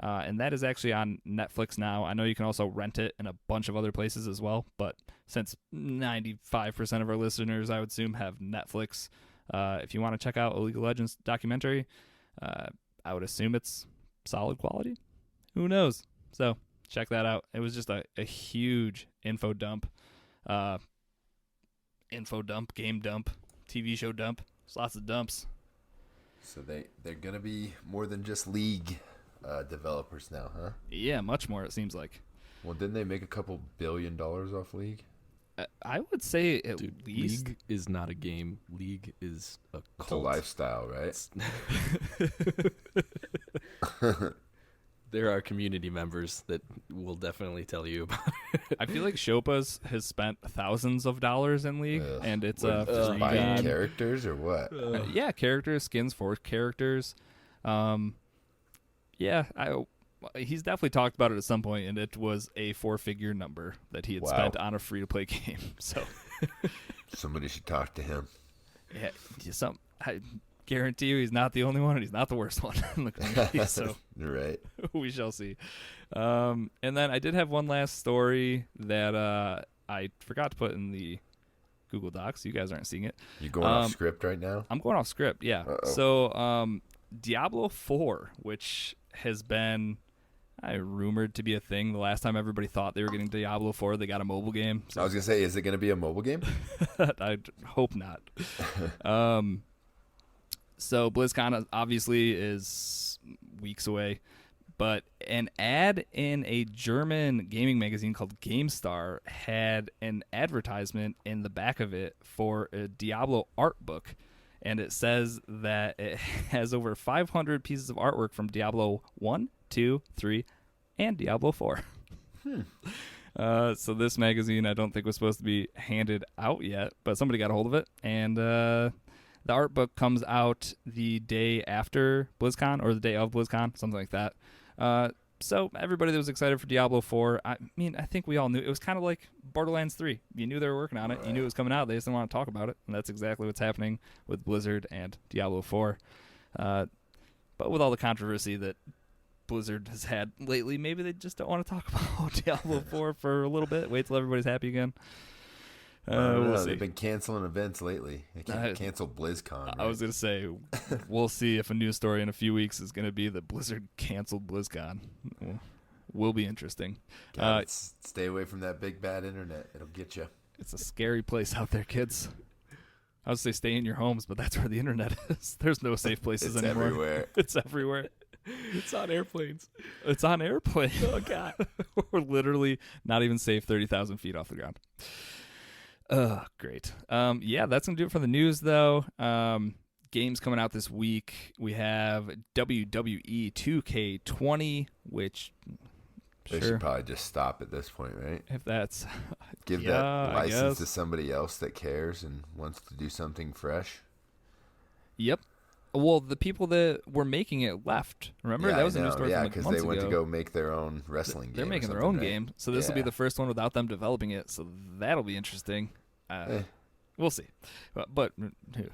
and that is actually on Netflix now. I know you can also rent it in a bunch of other places as well, but since 95% of our listeners, I would assume, have Netflix, if you want to check out a League of Legends documentary, I would assume it's solid quality. Who knows? So check that out. It was just a huge info dump, game dump, TV show dump. There's lots of dumps. So they're going to be more than just League developers now, huh? Yeah, much more, it seems like. Well, didn't they make a couple $1 billion off League? I would say at Dude, least. League is not a game. League is a cult. It's a lifestyle, right? There are community members that will definitely tell you about it. I feel like Shopas has spent thousands of dollars in League, Ugh. and it's What, a just free buying game. characters or what? Yeah, characters, skins for characters. Yeah, he's definitely talked about it at some point, and it was a 4-figure number that he had Wow. spent on a free-to-play game. So, Somebody should talk to him. yeah, I guarantee you he's not the only one, and he's not the worst one in the community. So Right. we shall see. And then I did have one last story that I forgot to put in the Google Docs. You guys aren't seeing it. You going off script right now? I'm going off script, yeah. Uh-oh. So, Diablo 4, which has been rumored to be a thing. The last time everybody thought they were getting Diablo 4, they got a mobile game. I So was going to say, is it going to be a mobile game? I hope not. So BlizzCon obviously is weeks away, but an ad in a German gaming magazine called GameStar had an advertisement in the back of it for a Diablo art book, and it says that it has over 500 pieces of artwork from Diablo 1, 2, 3, and Diablo 4. So this magazine I don't think was supposed to be handed out yet, but somebody got a hold of it, and the art book comes out the day after BlizzCon or the day of BlizzCon, something like that. So everybody that was excited for Diablo 4, I mean, I think we all knew. It was kind of like Borderlands 3. You knew they were working on it. You knew it was coming out. They just didn't want to talk about it. And that's exactly what's happening with Blizzard and Diablo 4. But with all the controversy that Blizzard has had lately, maybe they just don't want to talk about Diablo 4 for a little bit. Wait till everybody's happy again. I don't We'll know. see. They've been canceling events lately. They can't cancel BlizzCon. Right? I was going to say, we'll see if a news story in a few weeks is going to be that Blizzard canceled BlizzCon. Will be interesting. God, stay away from that big bad internet. It'll get you. It's a scary place out there, kids. I would say stay in your homes, but that's where the internet is. There's no safe places It's anymore. everywhere. It's everywhere. It's on airplanes. It's on airplanes. Oh, God. We're literally not even safe 30,000 feet off the ground. Great. Yeah, that's going to do it for the news, though. Games coming out this week. We have WWE 2K20, which... They sure, should probably just stop at this point, right? if that's... Give Yeah, that I license guess. to somebody else that cares and wants to do something fresh. Yep. Well, the people that were making it left. Remember? Yeah, that was I a know. news story Yeah, from like because months they went ago. to go make their own wrestling game. They're or making their something, own right? game, so this will be Yeah. the first one without them developing it. So that'll be interesting. We'll see, but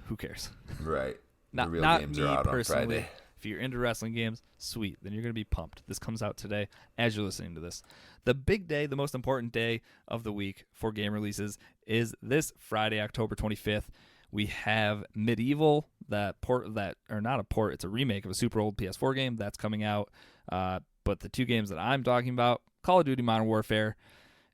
who cares? Right. Not the real not games me are out on personally. Friday. If you're into wrestling games, sweet. Then you're gonna be pumped. This comes out today as you're listening to this. The big day, the most important day of the week for game releases is this Friday, October 25th. We have Medieval, it's a remake of a super old PS4 game that's coming out. But the two games that I'm talking about, Call of Duty Modern Warfare,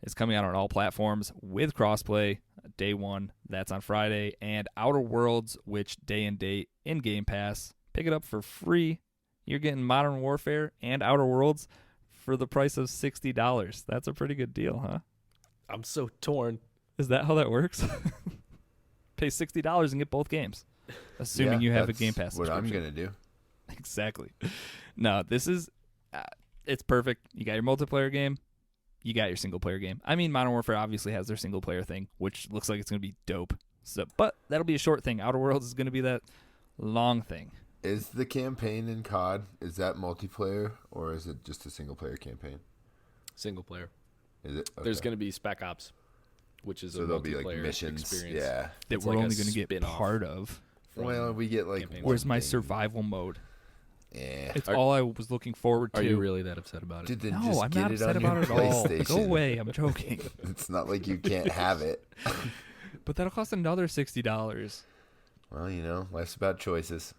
is coming out on all platforms with crossplay. Day one, that's on Friday, and Outer Worlds, which day and date in Game Pass. Pick it up for free. You're getting Modern Warfare and Outer Worlds for the price of $60. That's a pretty good deal, huh? I'm so torn. Is that how that works? Pay $60 and get both games, assuming you have a that's Game Pass what I'm subscription. going to do. Exactly. No, this is it's perfect. You got your multiplayer game. You got your single-player game. I mean, Modern Warfare obviously has their single-player thing, which looks like it's going to be dope. So, but that'll be a short thing. Outer Worlds is going to be that long thing. Is the campaign in COD, is that multiplayer, or is it just a single-player campaign? Single player. Is it? Okay. There's going to be Spec Ops, which is so a there'll be multiplayer like missions. experience. Yeah. That It's we're like a only going to get spin-off part of. from Well, we get like campaign. one Where's my thing. survival mode? Yeah. It's all I was looking forward to. Are you really that upset about it? Dude, then No, just I'm get not it upset on your about it at all. PlayStation. Go away. I'm joking. It's not like you can't have it. But that'll cost another $60. Well, you know, life's about choices.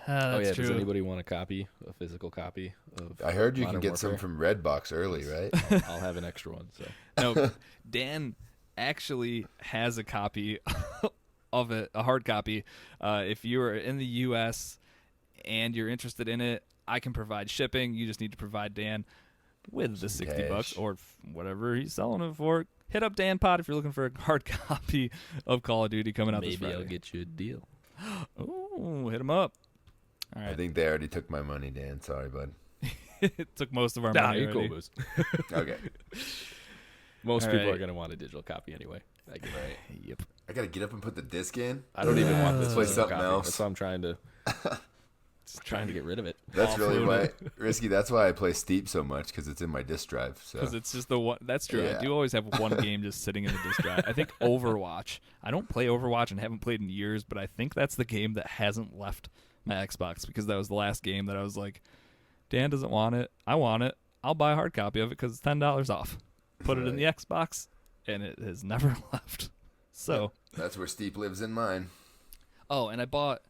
Oh That's yeah. true. Does anybody want a physical copy of? I heard you Modern can get some Warfare? from Redbox early, right? I'll have an extra one. So No, Dan actually has a copy of it, a hard copy. If you are in the U.S. and you're interested in it, I can provide shipping. You just need to provide Dan with the Some $60 cash. or whatever he's selling it for. Hit up Danpod if you're looking for a hard copy of Call of Duty coming out this maybe Friday. I'll get you a deal. Ooh, hit him up. All I right. think they already took my money, Dan. Sorry, bud. It took most of our Nah, money you're cool, already. Boost. Okay. Most All people right. are gonna want a digital copy anyway. I get it. Yep. I got to get up and put the disc in. I don't even want this Let's play physical something copy. else. That's why I'm trying to get rid of it. That's really Offload why risky. That's why I play Steep so much because it's in my disc drive. So Because it's just the one. That's true. Yeah. I do always have one game just sitting in the disc drive. I think Overwatch. I don't play Overwatch and haven't played in years, but I think that's the game that hasn't left my Xbox because that was the last game that I was like, Dan doesn't want it. I want it. I'll buy a hard copy of it because it's $10 off. Put it in the Xbox, and it has never left. So, that's where Steep lives in mine. oh, and I bought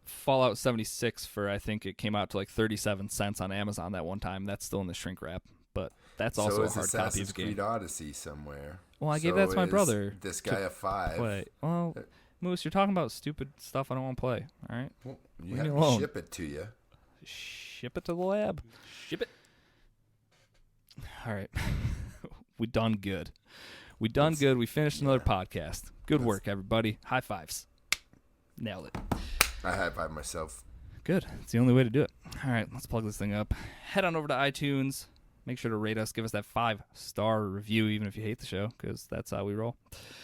Fallout 76 for, I think it came out to like 37 cents on Amazon that one time. That's still in the shrink wrap, but that's also so a is hard copy of Assassin's the game. Creed Odyssey somewhere. Well, I gave So that to my is brother This guy a 5. Play. Well, Moose, you're talking about stupid stuff I don't want to play. All right, Well, you Leave have me to alone. ship it to you. ship it to the lab. Ship it. All right, we done good. We done good. We finished another podcast. Good work, everybody. High fives. Nailed it. I high five myself. Good. It's the only way to do it. All right, let's plug this thing up. Head on over to iTunes. Make sure to rate us. Give us that 5-star review, even if you hate the show, because that's how we roll.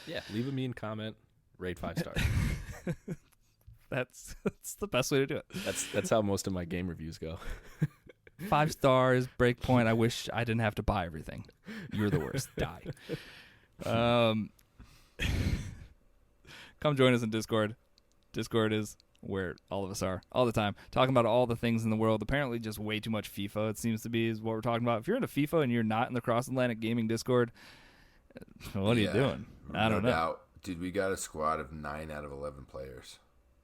Yeah. Leave a mean comment. Rate 5 stars. That's the best way to do it. That's how most of my game reviews go. 5 stars. Breakpoint. I wish I didn't have to buy everything. You're the worst. Die. Come join us in Discord. Discord is where all of us are all the time, talking about all the things in the world. Apparently just way too much FIFA, it seems to be, is what we're talking about. If you're into FIFA and you're not in the Cross Atlantic Gaming Discord, what are you Yeah, doing? I don't know. Doubt. Dude, we got a squad of 9 out of 11 players.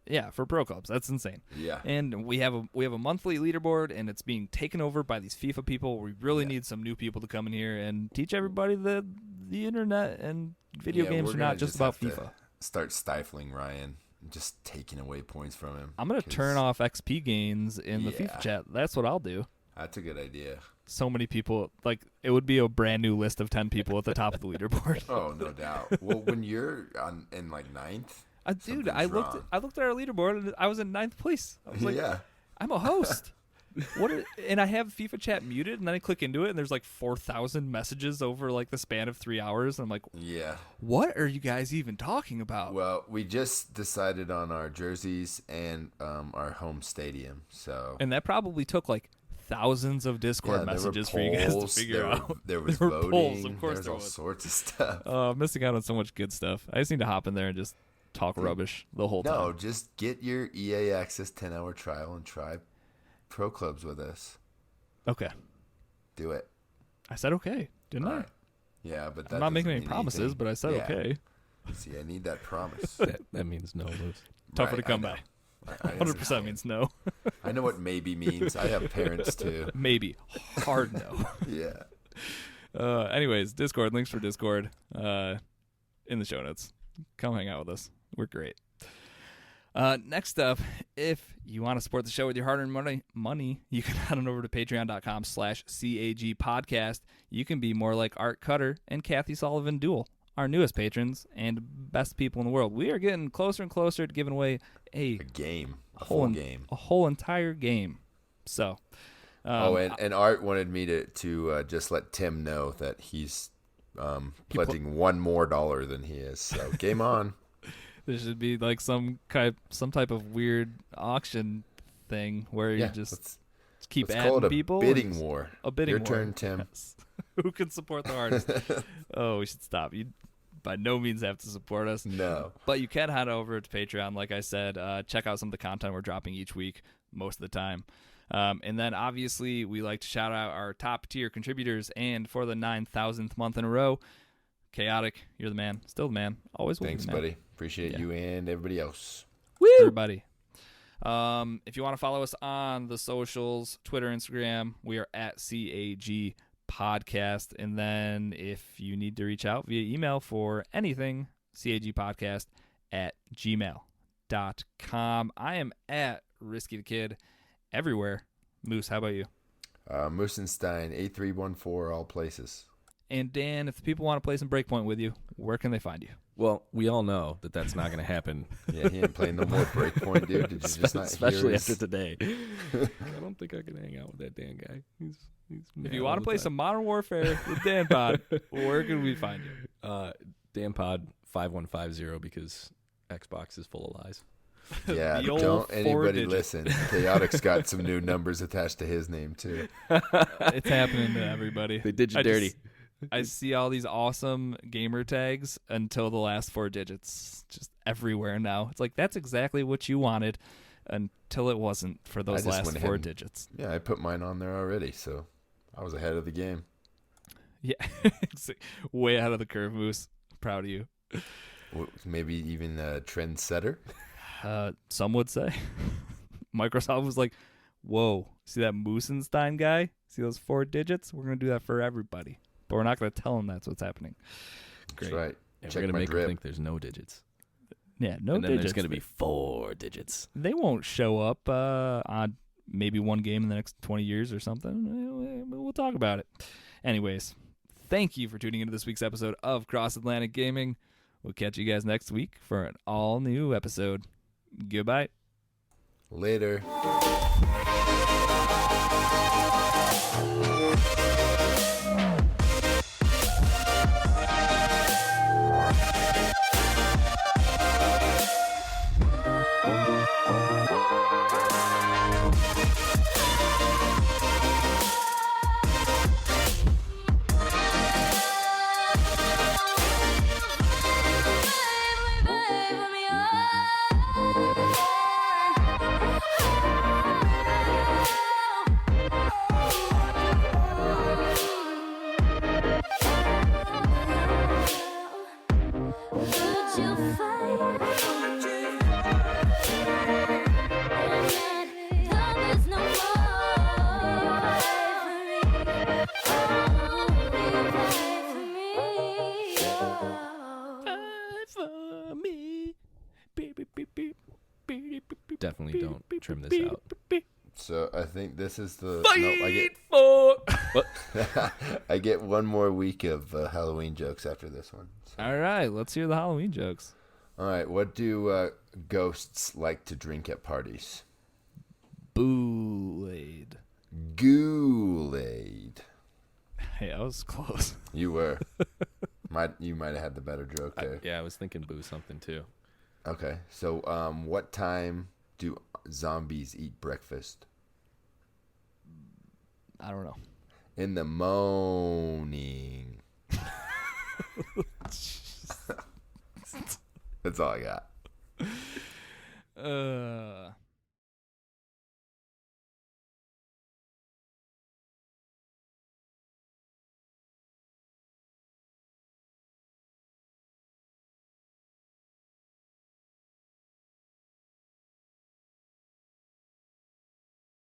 Yeah, for pro clubs. That's insane. Yeah. And we have a monthly leaderboard, and it's being taken over by these FIFA people. We really need some new people to come in here and teach everybody that the internet and video Yeah, games we're are gonna not just just about have to FIFA. Start stifling Ryan and just taking away points from him. I'm going to 'cause turn off XP gains in the Yeah. FIFA chat. That's what I'll do. That's a good idea. So many people, like, it would be a brand new list of 10 people at the top of the leaderboard. Oh, no doubt. Well, when you're in like 9th, Dude, something's I looked wrong. at our leaderboard and I was in 9th place. I was like, yeah. I'm a host. And I have FIFA chat muted, and then I click into it, and there's like 4,000 messages over like the span of 3 hours. And I'm like, Yeah. what are you guys even talking about? Well, we just decided on our jerseys and our home stadium. So And that probably took like thousands of Discord there were messages for you guys to polls, figure there out. Were, there was There were voting. polls, of course There's there all was. sorts of stuff. I'm missing out on so much good stuff. I just need to hop in there and just talk rubbish the whole No, time. just get your EA Access 10-hour trial and try pro clubs with us. Okay. Do it. I said okay, didn't All I? right. Yeah, but that I'm not making doesn't any mean promises, anything. but I said Yeah. okay. See, I need that promise. That means no moves. Tougher Right, to come I know. by. I 100% understand. means no. I know what maybe means. I have parents too. Maybe. Hard no. Yeah. Anyways, Discord, links for Discord in the show notes. Come hang out with us. We're great. Next up, if you want to support the show with your hard-earned money, you can head on over to patreon.com/CAG podcast. You can be more like Art Cutter and Kathy Sullivan Duel. our newest patrons and best people in the world. We are getting closer and closer to giving away a full game, a whole entire game. So, and Art wanted me to just let Tim know that he's pledging $1 more than he is. So game on. There should be like some type of weird auction thing where you just keep let's adding call it a people. Bidding war. A bidding war. Your turn, Tim. Yes. Who can support the hardest? Oh, we should stop. You by no means have to support us. No. But you can head over to Patreon, like I said. Check out some of the content we're dropping each week, most of the time. And then, obviously, we like to shout out our top-tier contributors. And for the 9,000th month in a row, Chaotic, you're the man. Still the man. Always will be Thanks, the man. buddy. Appreciate you and everybody else. Woo! Everybody. If you want to follow us on the socials, Twitter, Instagram, we are at CAG Podcast. And then if you need to reach out via email for anything, cagpodcast@gmail.com. I am at Risky the Kid everywhere. Moose, how about you? Moosenstein, 8314, all places. And Dan, if the people want to play some Breakpoint with you, where can they find you? Well, we all know that that's not going to happen. Yeah, he ain't playing no more Breakpoint, dude. Did you just not Especially hear after today. I don't think I can hang out with that Dan guy. He's if you want to play some Modern Warfare with Danpod, where can we find you? Danpod 5150 because Xbox is full of lies. Yeah, The old don't anybody 4-digit. listen. Chaotic's got some new numbers attached to his name, too. It's happening to everybody. They did you dirty. I see all these awesome gamer tags until the last 4 digits just everywhere now. It's like, that's exactly what you wanted until it wasn't for those I just last went 4 ahead and- digits. Yeah, I put mine on there already, so I was ahead of the game. Yeah, it's way ahead of the curve, Moose. Proud of you. Maybe even a trendsetter. Some would say. Microsoft was like, whoa, see that Moosenstein guy? See those 4 digits? We're going to do that for everybody. But we're not going to tell them that's what's happening. That's Great. right. Yeah, Check we're going to my make drip. them think there's no digits. Yeah, no and then digits. there's going to be 4 digits. They won't show up on maybe one game in the next 20 years or something. We'll talk about it. Anyways, thank you for tuning into this week's episode of Cross Atlantic Gaming. We'll catch you guys next week for an all-new episode. Goodbye. Later. Definitely don't trim this out. So I think this is the. Fight No, I get. for. I get one more week of Halloween jokes after this one. So. All right, let's hear the Halloween jokes. All right. What do ghosts like to drink at parties? Kool-Aid. Kool-Aid. Hey, I was close. You were. You might have had the better joke there. Yeah, I was thinking boo something too. Okay. So, what time do zombies eat breakfast? I don't know. In the morning. That's all I got.